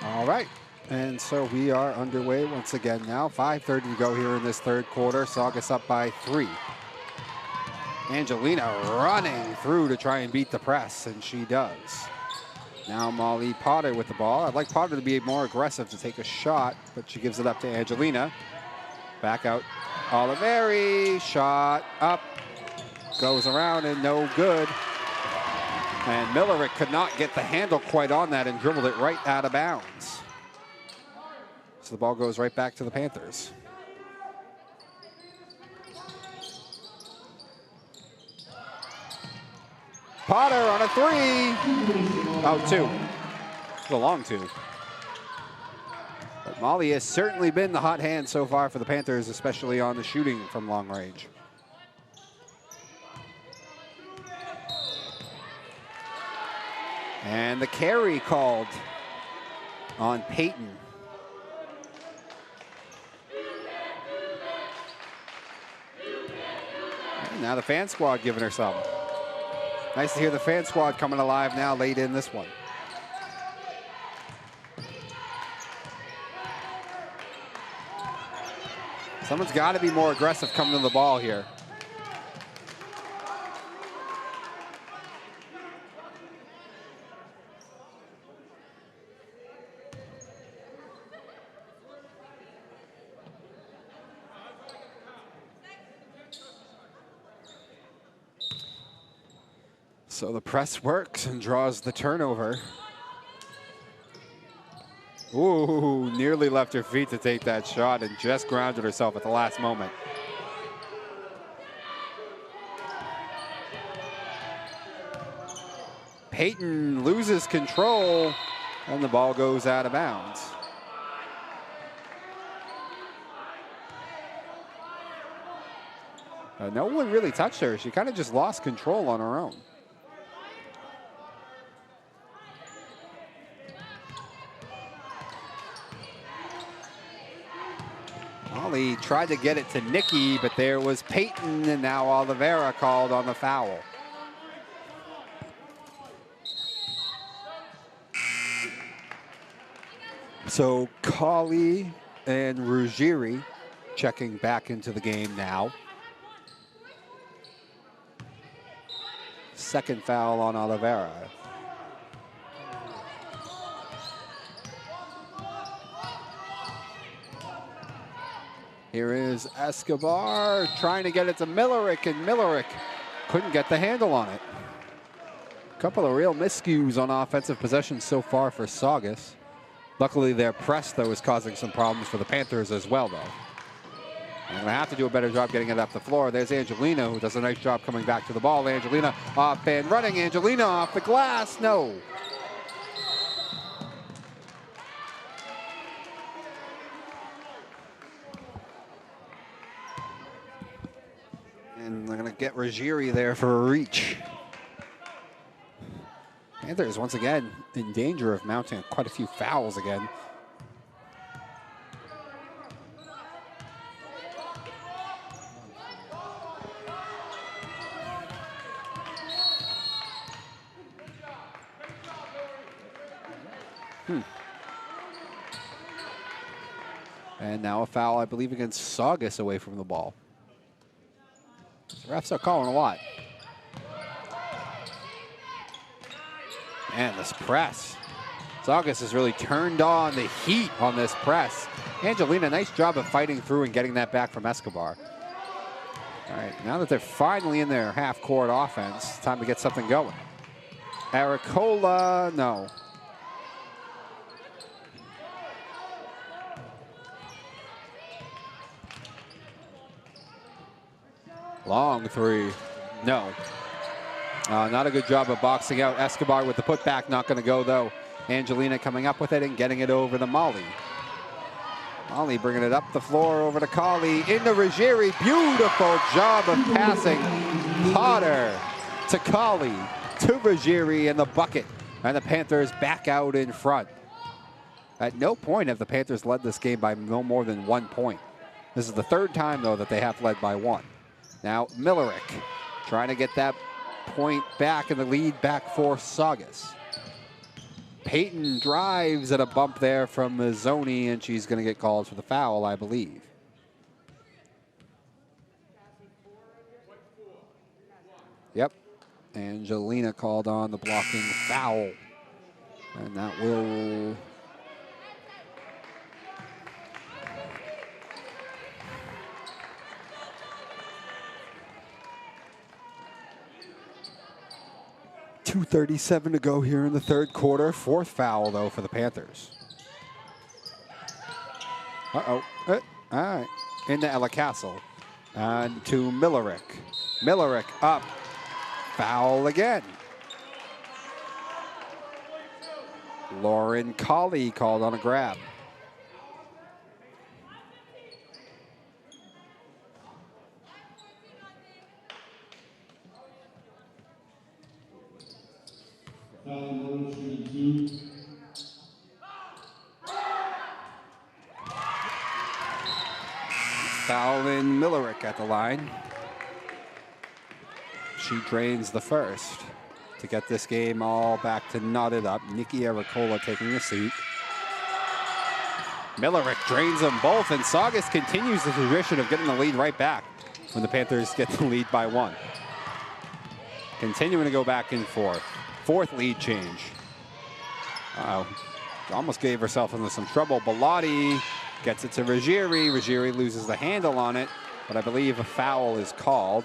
All right, and so we are underway once again now. 5:30 to go here in this third quarter. Saugus up by 3. Angelina running through to try and beat the press, and she does. Now Molly Potter with the ball. I'd like Potter to be more aggressive to take a shot, but she gives it up to Angelina. Back out Oliveri, shot up, goes around and no good. And Millerick could not get the handle quite on that and dribbled it right out of bounds. So the ball goes right back to the Panthers. Potter on a 3. Oh, 2. It's a long 2. But Molly has certainly been the hot hand so far for the Panthers, especially on the shooting from long range. And the carry called on Peyton. And now the fan squad giving her some. Nice to hear the fan squad coming alive now late in this one. Someone's got to be more aggressive coming to the ball here. So the press works and draws the turnover. Ooh, nearly left her feet to take that shot and just grounded herself at the last moment. Peyton loses control and the ball goes out of bounds. No one really touched her. She kind of just lost control on her own. Molly tried to get it to Nikki, but there was Peyton, and now Oliveira called on the foul. So Colley and Ruggieri checking back into the game now. Second foul on Oliveira. Here is Escobar trying to get it to Millerick, and Millerick couldn't get the handle on it. A couple of real miscues on offensive possessions so far for Saugus. Luckily, their press, though, is causing some problems for the Panthers as well, though. And they have to do a better job getting it up the floor. There's Angelina, who does a nice job coming back to the ball. Angelina off and running. Angelina off the glass. No. And they're going to get Ruggieri there for a reach. Panthers, once again, in danger of mounting quite a few fouls again. And now a foul, I believe, against Saugus away from the ball. The refs are calling a lot. Man, this press. Saugus has really turned on the heat on this press. Angelina, nice job of fighting through and getting that back from Escobar. All right, now that they're finally in their half-court offense, time to get something going. Aracola, no. Long three, no. Not a good job of boxing out Escobar with the putback, not gonna go though. Angelina coming up with it and getting it over to Molly. Molly bringing it up the floor over to Colley into Ruggieri. Beautiful job of passing. Potter to Colley to Ruggieri in the bucket. And the Panthers back out in front. At no point have the Panthers led this game by no more than 1 point. This is the third time, though, that they have led by 1. Now, Millerick trying to get that point back and the lead back for Saugus. Peyton drives at a bump there from Mazzoni, and she's going to get called for the foul, I believe. Yep. Angelina called on the blocking foul. And that will... .237 to go here in the third quarter. 4th foul, though, for the Panthers. Uh-oh. All right. Into Ella Castle. And to Millerick. Millerick up. Foul again. Lauren Colley called on a grab. Foul number 32. Fouling Millerick at the line. She drains the first to get this game all back to knotted up. Nikki Aracola taking a seat. Millerick drains them both, and Saugus continues the tradition of getting the lead right back when the Panthers get the lead by 1. Continuing to go back and forth. 4th lead change. Almost gave herself into some trouble. Bellotti gets it to Ruggieri. Ruggieri loses the handle on it, but I believe a foul is called.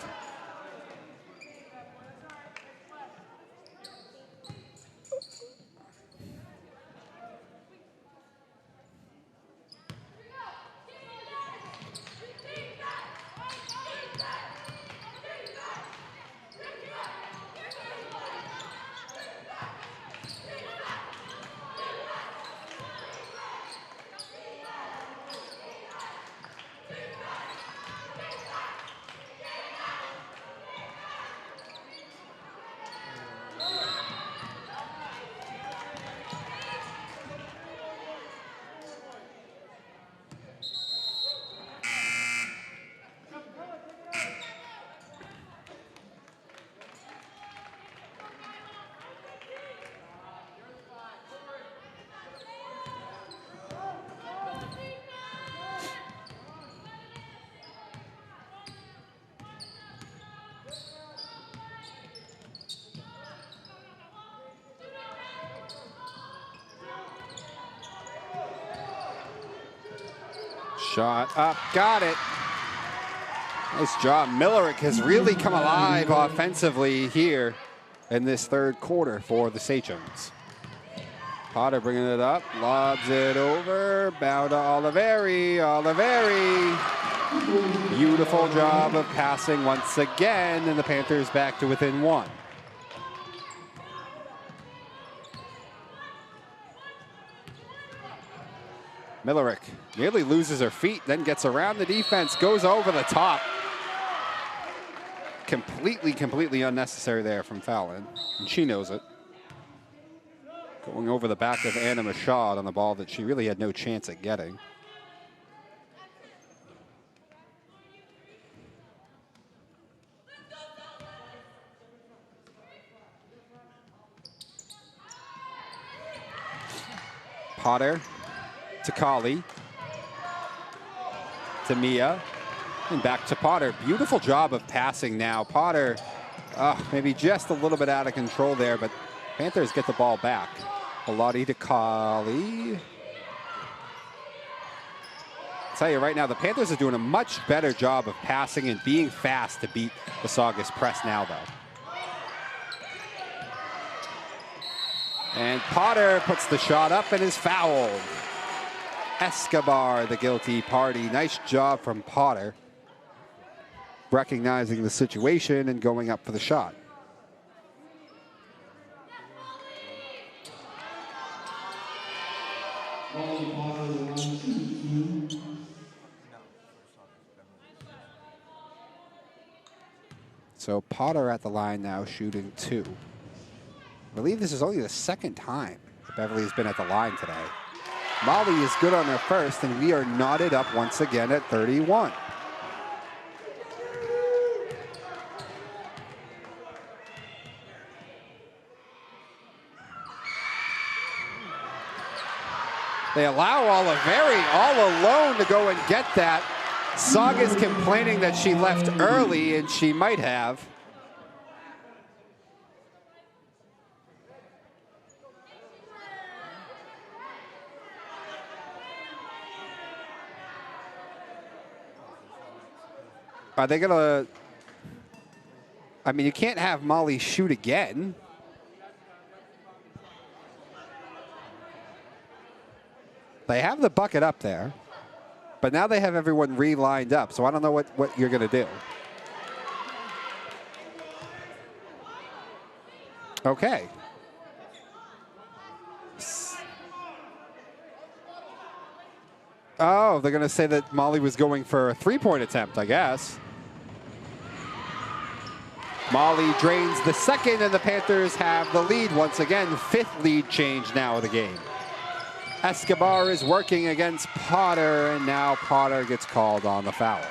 Shot up, got it. Nice job. Millerick has really come alive offensively here in this third quarter for the Sachems. Potter bringing it up, lobs it over, bow to Oliveri. Oliveri. Beautiful job of passing once again, and the Panthers back to within 1. Millerick nearly loses her feet, then gets around the defense, goes over the top. Completely unnecessary there from Fallon, and she knows it. Going over the back of Anna Machad on the ball that she really had no chance at getting. Potter to Colley, to Mia, and back to Potter. Beautiful job of passing now. Potter, maybe just a little bit out of control there, but Panthers get the ball back. Bellotti to Colley. I'll tell you right now, the Panthers are doing a much better job of passing and being fast to beat the Saugus press now, though. And Potter puts the shot up and is fouled. Escobar, the guilty party. Nice job from Potter, recognizing the situation and going up for the shot. So Potter at the line now, shooting 2. I believe this is only the second time that Beverly has been at the line today. Molly is good on her first, and we are knotted up once again at 31. They allow Oliveri all alone to go and get that. Saugus complaining that she left early, and she might have. Are they gonna? I mean, you can't have Molly shoot again. They have the bucket up there, but now they have everyone re-lined up, so I don't know what you're gonna do. Okay. Oh, they're gonna say that Molly was going for a three-point attempt, I guess. Molly drains the second, and the Panthers have the lead once again. 5th lead change now of the game. Escobar is working against Potter, and now Potter gets called on the foul.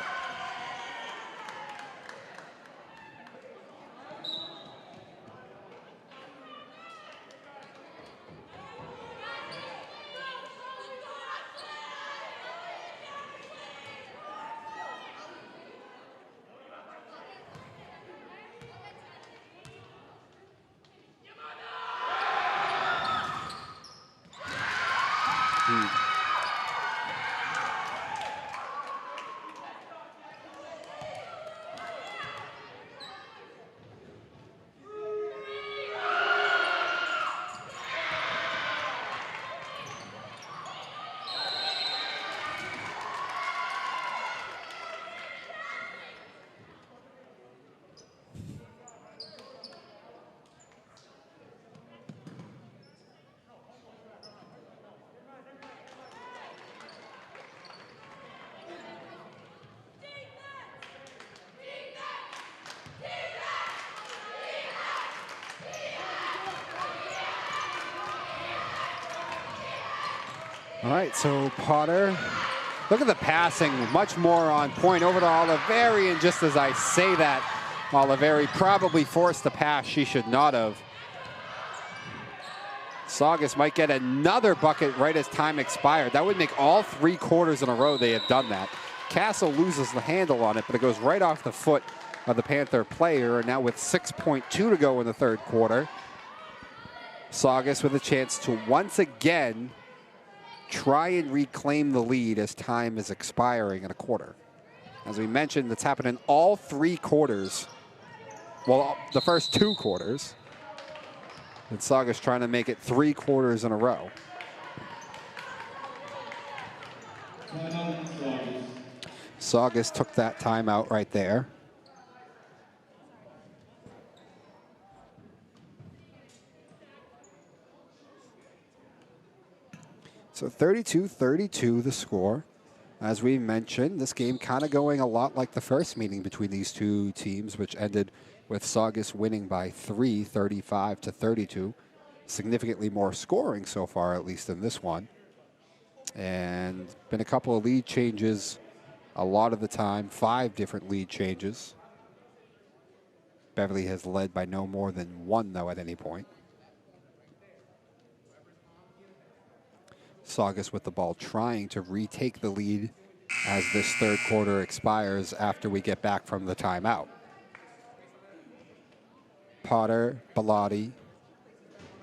All right, so Potter, look at the passing, much more on point over to Oliveri, and just as I say that, Oliveri probably forced the pass she should not have. Saugus might get another bucket right as time expired. That would make all 3 quarters in a row they have done that. Castle loses the handle on it, but it goes right off the foot of the Panther player, and now with 6.2 to go in the 3rd quarter, Saugus with a chance to once again try and reclaim the lead as time is expiring in a quarter. As we mentioned, that's happened in all 3 quarters. Well, the first 2 quarters. And Saugus trying to make it 3 quarters in a row. Saugus took that timeout right there. So 32-32 the score. As we mentioned, this game kind of going a lot like the first meeting between these 2 teams, which ended with Saugus winning by 3, 35-32. Significantly more scoring so far, at least in this one. And been a couple of lead changes a lot of the time, 5 different lead changes. Beverly has led by no more than 1, though, at any point. Saugus with the ball trying to retake the lead as this 3rd quarter expires after we get back from the timeout. Potter, Bellotti,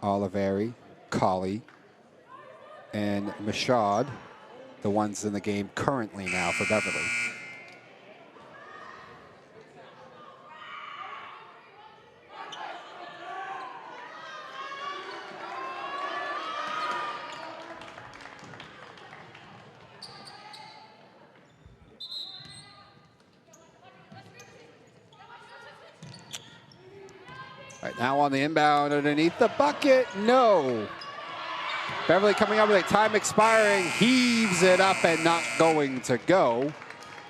Oliveri, Colley, and Mashad, the ones in the game currently now for Beverly. All right, now on the inbound underneath the bucket, no. Beverly coming up with it, time expiring, heaves it up and not going to go.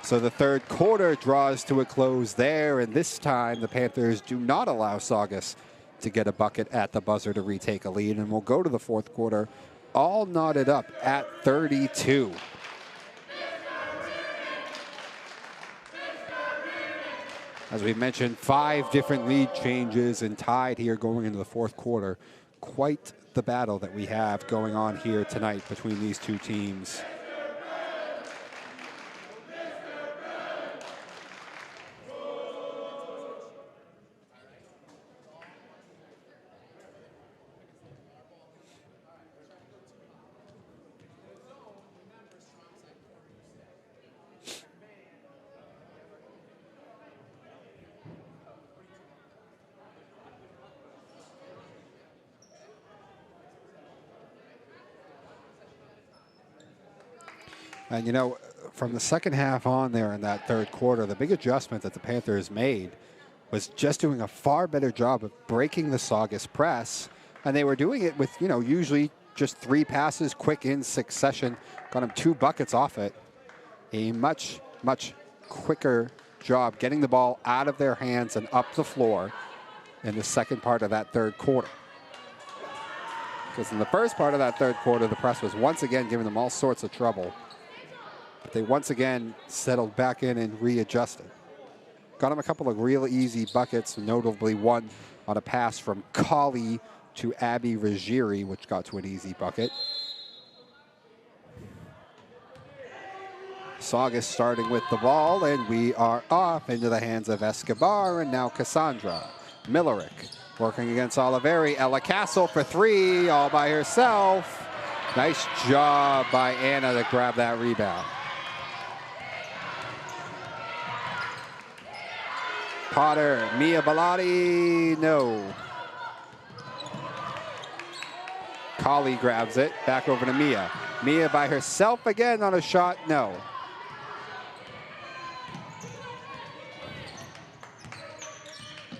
So the third quarter draws to a close there, and this time the Panthers do not allow Saugus to get a bucket at the buzzer to retake a lead, and we'll go to the fourth quarter all knotted up at 32. As we mentioned, 5 different lead changes and tied here going into the fourth quarter. Quite the battle that we have going on here tonight between these two teams. And, you know, from the second half on there in that third quarter, the big adjustment that the Panthers made was just doing a far better job of breaking the Saugus press. And they were doing it with, you know, usually just 3 passes, quick in succession. Got them 2 buckets off it. A much, much quicker job getting the ball out of their hands and up the floor in the second part of that third quarter. Because in the first part of that third quarter, the press was once again giving them all sorts of trouble. But they once again settled back in and readjusted. Got him a couple of real easy buckets, notably one on a pass from Colley to Abby Ruggieri, which got to an easy bucket. Saugus starting with the ball, and we are off into the hands of Escobar, and now Cassandra. Millerick working against Oliveri. Ella Castle for 3, all by herself. Nice job by Anna to grab that rebound. Potter, Mia Bellotti, no. Colley grabs it, back over to Mia. Mia by herself again on a shot, no.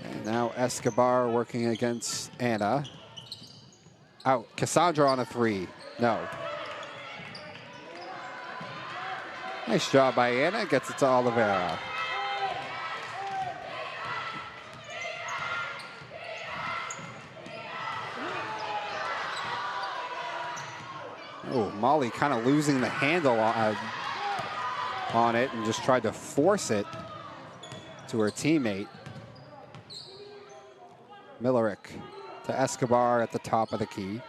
And now Escobar working against Anna. Out, Cassandra on a 3, no. Nice job by Anna, gets it to Oliveira. Oh, Molly kind of losing the handle on it and just tried to force it to her teammate. Millerick to Escobar at the top of the key.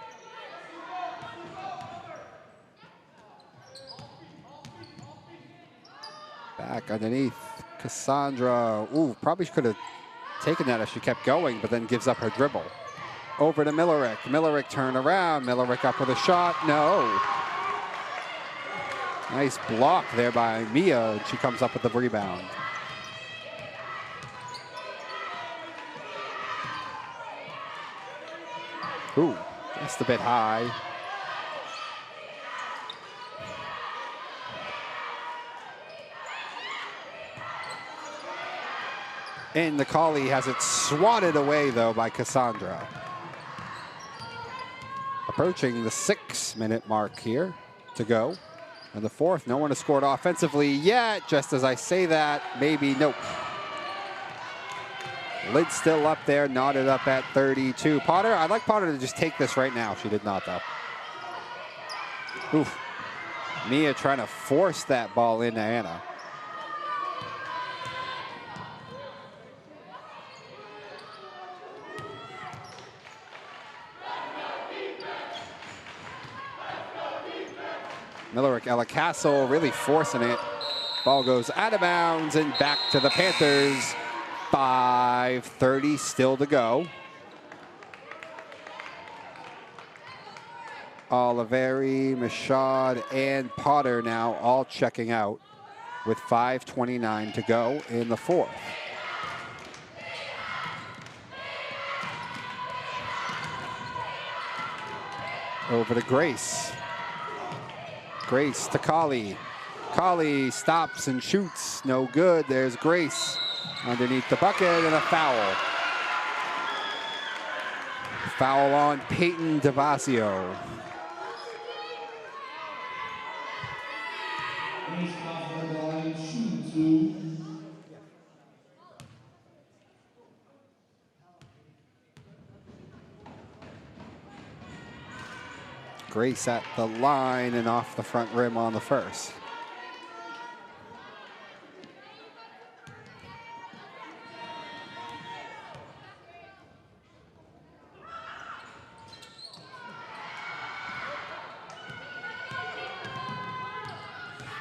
Back underneath, Cassandra. Ooh, probably could have taken that if she kept going, but then gives up her dribble. Over to Millerick. Millerick turn around. Millerick up with a shot. No. Nice block there by Mia, and she comes up with the rebound. Ooh, just a bit high. And the Colley has it swatted away, though, by Cassandra. Approaching the 6-minute mark here to go. And the fourth, no one has scored offensively yet. Just as I say that, maybe, nope. Lid still up there, knotted up at 32. Potter, I'd like Potter to just take this right now. She did not, though. Oof. Mia trying to force that ball into Anna. Millerick, Ella Castle really forcing it. Ball goes out of bounds and back to the Panthers. 5:30 still to go. Oliveri, Michaud, and Potter now all checking out with 5:29 to go in the fourth. Over to Grace. Grace to Colley. Colley stops and shoots. No good. There's Grace underneath the bucket and a foul. Foul on Peyton DeVasio. Grace off the line, shooting 2. Grace at the line and off the front rim on the first.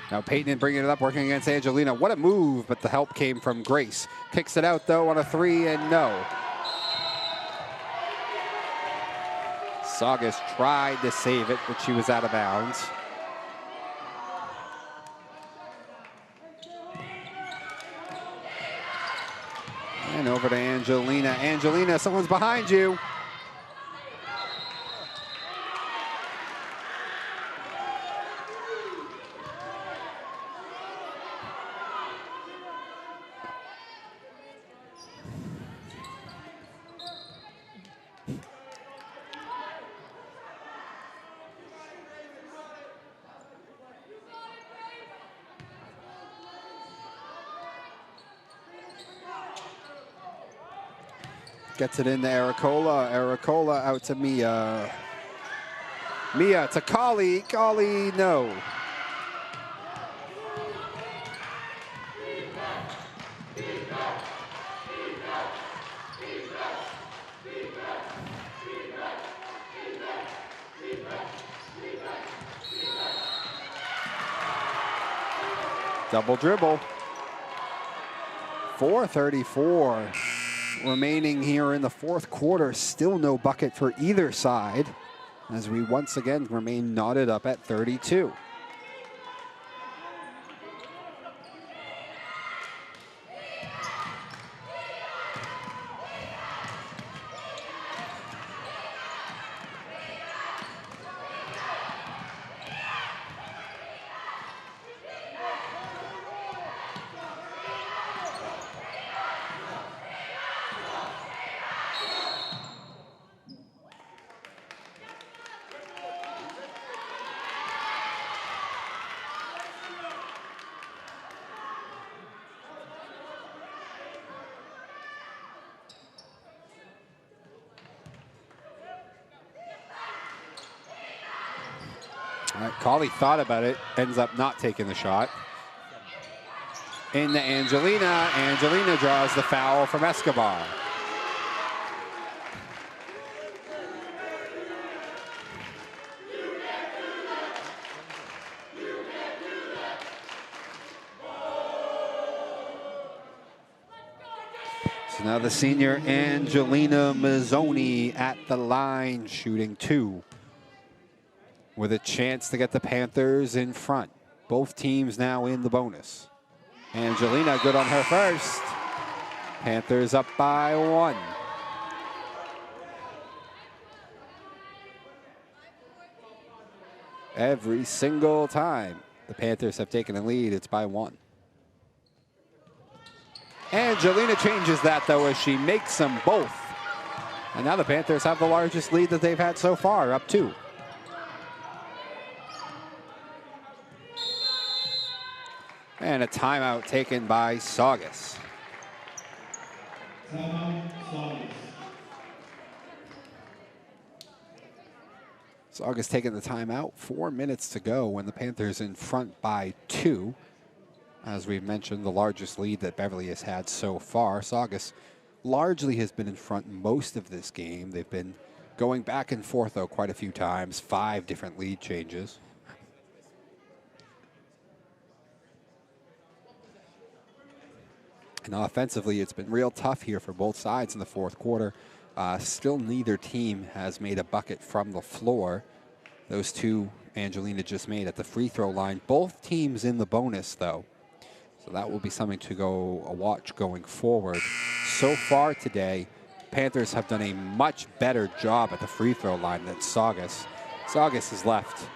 Now Peyton bringing it up, working against Angelina. What a move, but the help came from Grace. Kicks it out, though, on a 3, and no. Saugus tried to save it, but she was out of bounds. And over to Angelina. Angelina, someone's behind you. Gets it into Aracola. Aracola out to Mia. Mia to Colley. Colley, no. Double dribble. 4:34 remaining here in the fourth quarter. Still no bucket for either side as we once again remain knotted up at 32. All right, Colley thought about it, ends up not taking the shot. Into Angelina. Angelina draws the foul from Escobar. So now the senior Angelina Mazzoni at the line, shooting 2. With a chance to get the Panthers in front. Both teams now in the bonus. Angelina good on her first. Panthers up by 1. Every single time the Panthers have taken a lead, it's by 1. Angelina changes that, though, as she makes them both. And now the Panthers have the largest lead that they've had so far, up 2. And a timeout taken by Saugus. Timeout, Saugus. Saugus taking the timeout. 4 minutes to go when the Panthers in front by 2. As we've mentioned, the largest lead that Beverly has had so far. Saugus largely has been in front most of this game. They've been going back and forth, though, quite a few times. 5 different lead changes. And offensively, it's been real tough here for both sides in the fourth quarter. Still neither team has made a bucket from the floor. Those two Angelina just made at the free throw line. Both teams in the bonus, though. So that will be something to go watch going forward. So far today, Panthers have done a much better job at the free throw line than Saugus. Saugus has left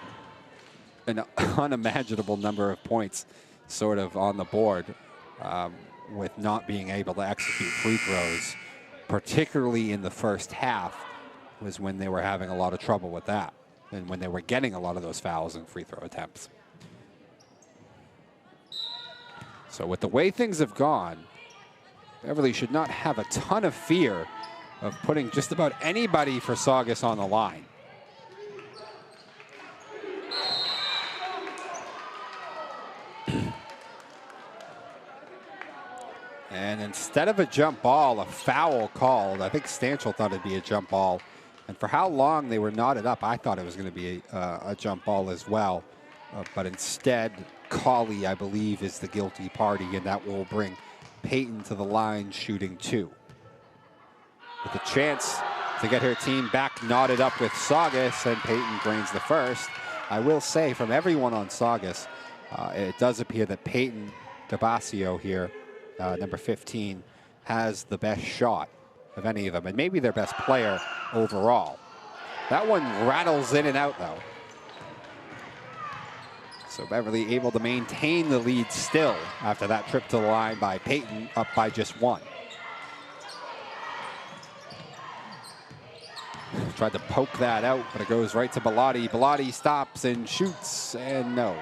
an unimaginable number of points sort of on the board with not being able to execute free throws, particularly in the first half was when they were having a lot of trouble with that and when they were getting a lot of those fouls and free throw attempts. So with the way things have gone, Beverly should not have a ton of fear of putting just about anybody for Saugus on the line. And instead of a jump ball, a foul called. I think Stanchel thought it'd be a jump ball. And for how long they were knotted up, I thought it was going to be a jump ball as well. But instead, Colley, I believe, is the guilty party, and that will bring Peyton to the line shooting 2. With a chance to get her team back knotted up with Saugus, and Peyton drains the first. I will say, from everyone on Saugus, it does appear that Peyton DeBasio here, number 15, has the best shot of any of them, and maybe their best player overall. That one rattles in and out, though. So Beverly able to maintain the lead still after that trip to the line by Peyton, up by just 1. Tried to poke that out, but it goes right to Bellotti. Bellotti stops and shoots, and no.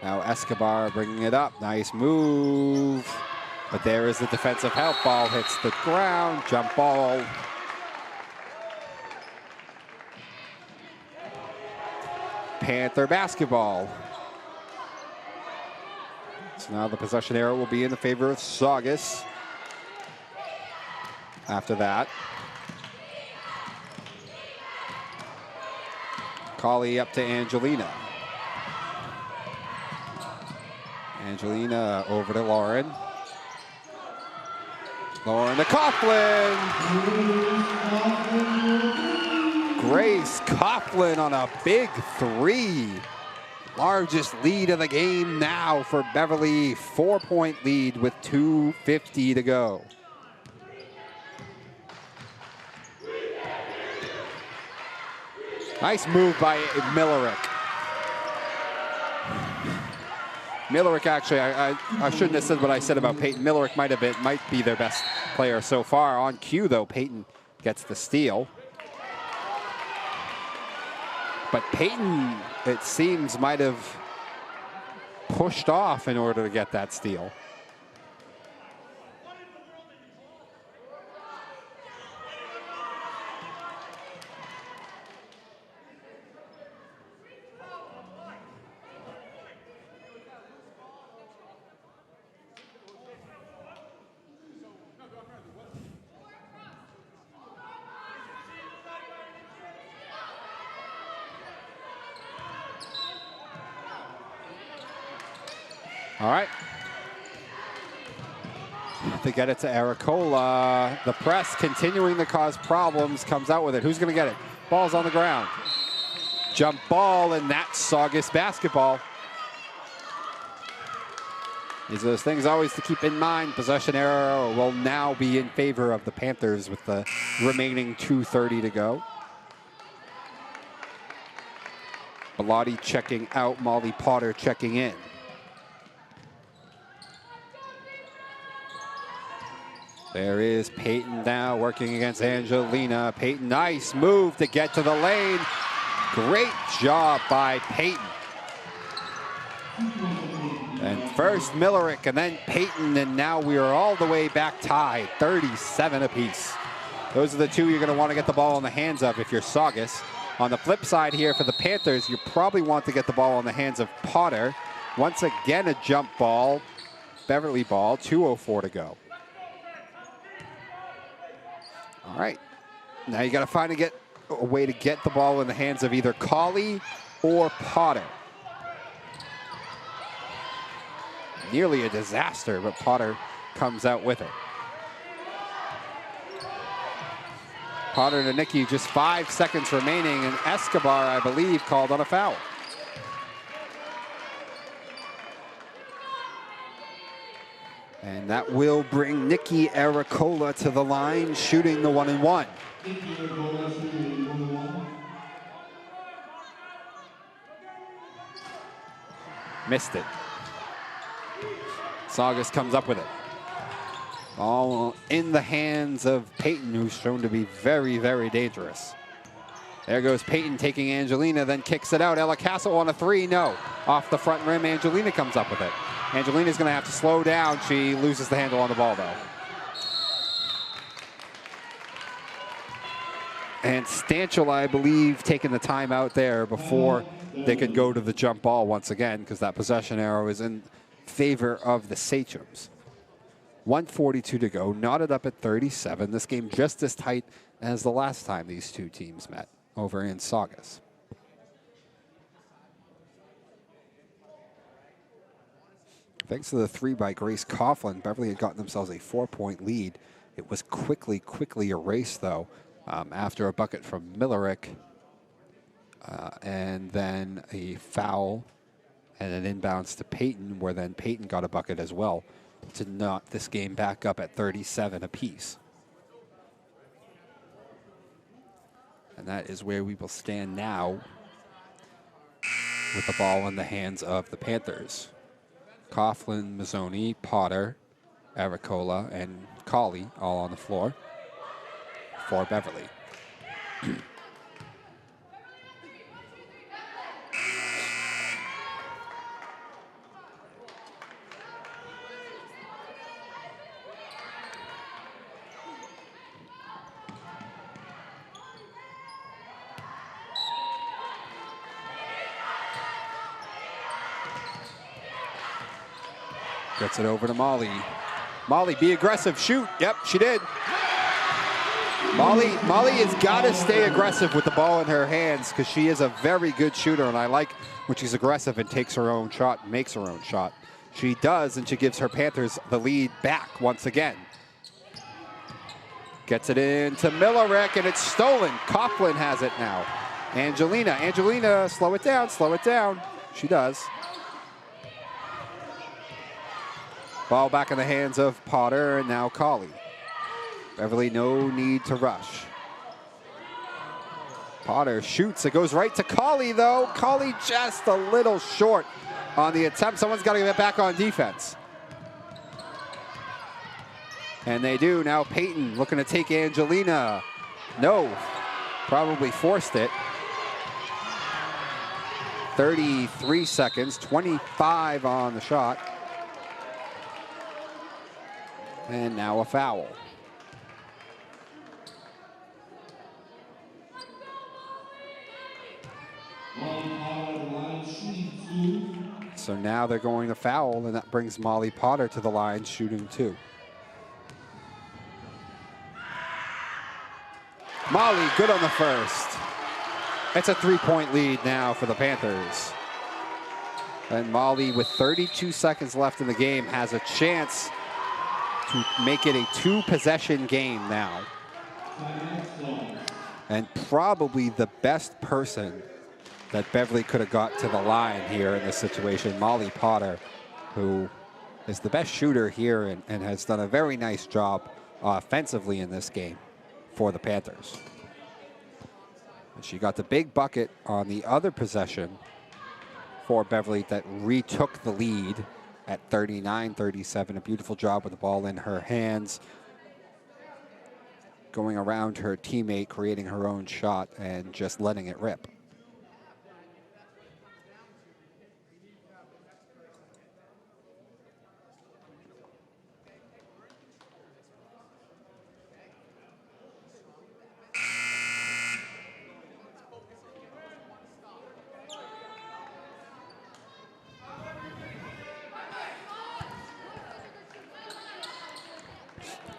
Now Escobar bringing it up. Nice move. But there is the defensive help. Ball hits the ground. Jump ball. Panther basketball. So now the possession arrow will be in the favor of Saugus. After that, Colley up to Angelina. Angelina over to Lauren. Lauren to Coughlin. Grace Coughlin on a big 3. Largest lead of the game now for Beverly. 4-point lead with 2:50 to go. Nice move by Millerick. Millerick, actually, I shouldn't have said what I said about Peyton. Millerick might be their best player so far. On cue, though, Peyton gets the steal. But Peyton, it seems, might have pushed off in order to get that steal. All right. To get it to Aracola. The press continuing to cause problems. Comes out with it. Who's going to get it? Ball's on the ground. Jump ball, and that's Saugus basketball. These are those things always to keep in mind. Possession arrow will now be in favor of the Panthers with the remaining 2:30 to go. Bellotti checking out. Molly Potter checking in. There is Peyton now working against Angelina. Peyton, nice move to get to the lane. Great job by Peyton. And first Millerick and then Peyton, and now we are all the way back tied, 37 apiece. Those are the two you're going to want to get the ball in the hands of if you're Saugus. On the flip side here for the Panthers, you probably want to get the ball in the hands of Potter. Once again, a jump ball, Beverly ball, 2:04 to go. All right, now you got to find a way to get the ball in the hands of either Colley or Potter. Nearly a disaster, but Potter comes out with it. Potter to Nikki, just 5 seconds remaining, and Escobar, I believe, called on a foul. And that will bring Nikki Aracola to the line, shooting the 1-and-1. Missed it. Saugus comes up with it. All in the hands of Peyton, who's shown to be very, very dangerous. There goes Peyton taking Angelina, then kicks it out. Ella Castle on a 3, no. Off the front rim, Angelina comes up with it. Angelina's gonna have to slow down. She loses the handle on the ball though. And Stanchel, I believe, taking the time out there before they could go to the jump ball once again, because that possession arrow is in favor of the Sachems. 1:42 to go, knotted up at 37. This game just as tight as the last time these two teams met over in Saugus. Thanks to the 3 by Grace Coughlin, Beverly had gotten themselves a 4-point lead. It was quickly erased, though, after a bucket from Millerick, and then a foul and an inbounds to Peyton, where then Peyton got a bucket as well to knot this game back up at 37 apiece. And that is where we will stand now with the ball in the hands of the Panthers. Coughlin, Mazzoni, Potter, Aracola, and Colley all on the floor for Beverly. Gets it over to Molly. Molly, be aggressive, shoot. Yep, she did. Molly has got to stay aggressive with the ball in her hands because she is a very good shooter, and I like when she's aggressive and takes her own shot, makes her own shot. She does, and she gives her Panthers the lead back once again. Gets it into Millerick, and it's stolen. Coughlin has it now. Angelina, slow it down, slow it down. She does. Ball back in the hands of Potter, and now Colley. Beverly, no need to rush. Potter shoots. It goes right to Colley, though. Colley just a little short on the attempt. Someone's got to get back on defense. And they do. Now Peyton looking to take Angelina. No, probably forced it. 33 seconds, 25 on the shot. And now a foul. So now they're going to foul, and that brings Molly Potter to the line, shooting 2. Molly, good on the first. It's a 3-point lead now for the Panthers. And Molly, with 32 seconds left in the game, has a chance to make it a 2-possession game now. And probably the best person that Beverly could have got to the line here in this situation, Molly Potter, who is the best shooter here and has done a very nice job offensively in this game for the Panthers. And she got the big bucket on the other possession for Beverly that retook the lead at 39-37. A beautiful job with the ball in her hands, going around her teammate, creating her own shot, and just letting it rip.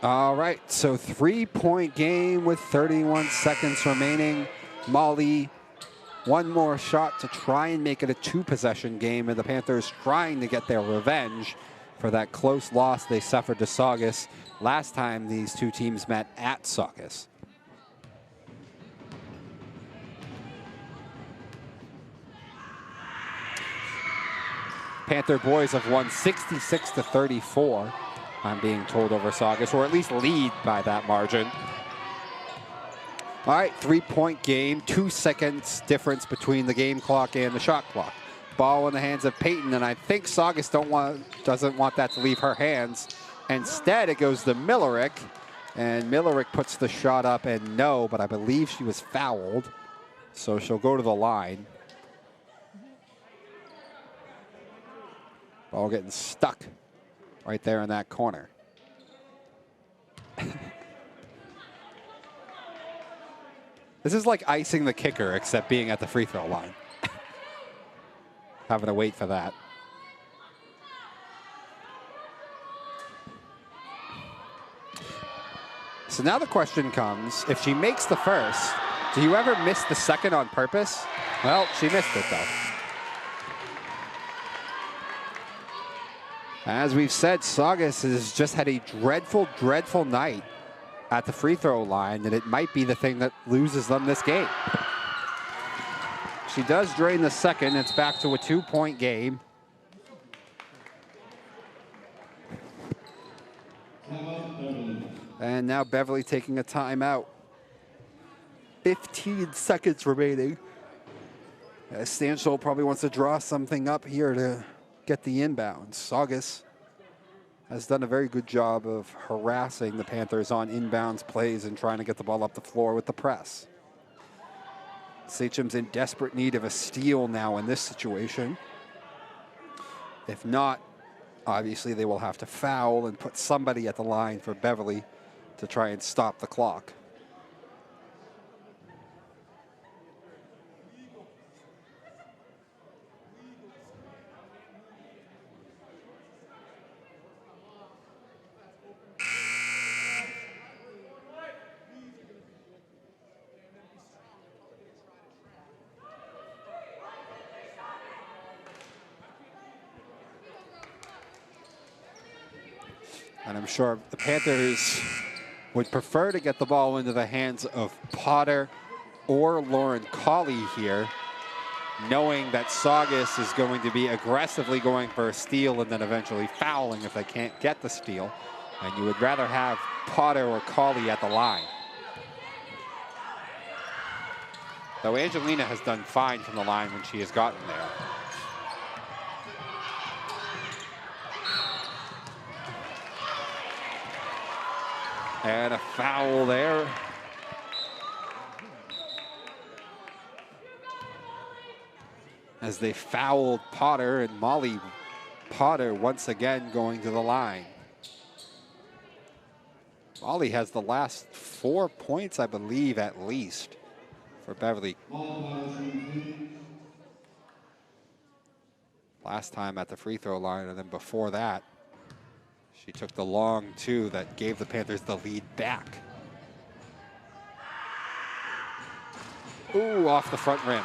All right, so 3-point game with 31 seconds remaining. Molly, one more shot to try and make it a 2-possession game, and the Panthers trying to get their revenge for that close loss they suffered to Saugus last time these two teams met at Saugus. Panther boys have won 66-34, I'm being told, over Saugus, or at least lead by that margin. All right, 3-point game, 2 seconds difference between the game clock and the shot clock. Ball in the hands of Peyton, and I think Saugus doesn't want that to leave her hands. Instead, it goes to Millerick, and Millerick puts the shot up, and no, but I believe she was fouled, so she'll go to the line. Ball getting stuck right there in that corner. This is like icing the kicker, except being at the free throw line. Having to wait for that. So now the question comes, if she makes the first, do you ever miss the second on purpose? Well, she missed it though. As we've said, Saugus has just had a dreadful, dreadful night at the free throw line, and it might be the thing that loses them this game. She does drain the second. It's back to a 2-point game. And now Beverly taking a timeout. 15 seconds remaining. Stanchel probably wants to draw something up here to get the inbounds. Saugus has done a very good job of harassing the Panthers on inbounds plays and trying to get the ball up the floor with the press. Sachem's in desperate need of a steal now in this situation. If not, obviously they will have to foul and put somebody at the line for Beverly to try and stop the clock. And I'm sure the Panthers would prefer to get the ball into the hands of Potter or Lauren Colley here, knowing that Saugus is going to be aggressively going for a steal and then eventually fouling if they can't get the steal. And you would rather have Potter or Colley at the line. Though Angelina has done fine from the line when she has gotten there. And a foul there. As they fouled Potter, and Molly Potter once again going to the line. Molly has the last 4 points, I believe, at least, for Beverly. Last time at the free throw line, and then before that, she took the long two that gave the Panthers the lead back. Ooh, off the front rim.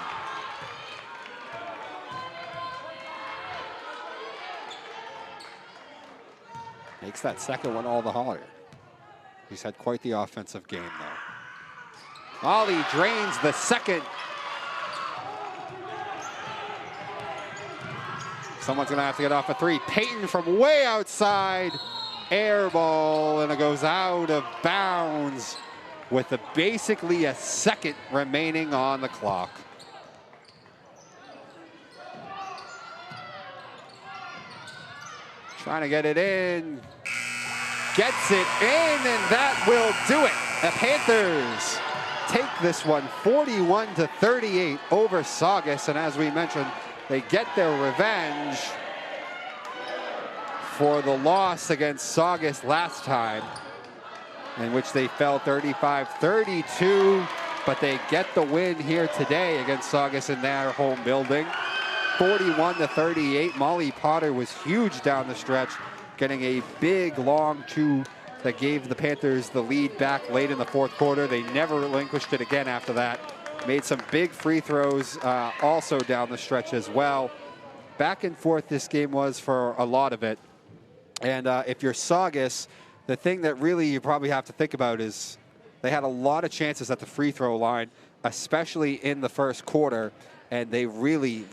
Makes that second one all the harder. He's had quite the offensive game, though. Ollie drains the second. Someone's going to have to get off a three. Peyton from way outside. Air ball, and it goes out of bounds with basically a second remaining on the clock. Trying to get it in. Gets it in, and that will do it. The Panthers take this one 41-38 over Saugus, and as we mentioned, they get their revenge for the loss against Saugus last time, in which they fell 35-32, but they get the win here today against Saugus in their home building. 41-38. Molly Potter was huge down the stretch, getting a big long two that gave the Panthers the lead back late in the fourth quarter. They never relinquished it again after that. Made some big free throws also down the stretch as well. Back and forth this game was for a lot of it. And if you're Saugus, the thing that really you probably have to think about is they had a lot of chances at the free throw line, especially in the first quarter. and they really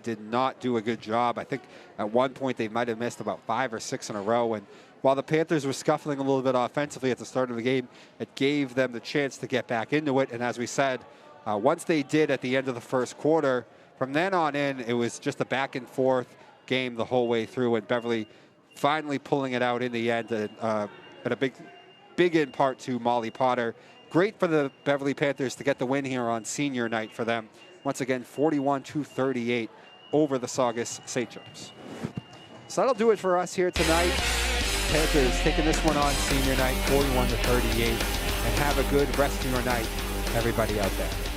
did not do a good job. I think at one point they might have missed about 5 or 6 in a row, and while the Panthers were scuffling a little bit offensively at the start of the game, it gave them the chance to get back into it. And as we said, once they did at the end of the first quarter, from then on in, it was just a back and forth game the whole way through, and Beverly finally pulling it out in the end, and a big in part to Molly Potter. Great for the Beverly Panthers to get the win here on senior night for them. Once again, 41-38 over the Saugus Sachems. So that'll do it for us here tonight. Panthers taking this one on senior night, 41-38. And have a good rest of your night, everybody out there.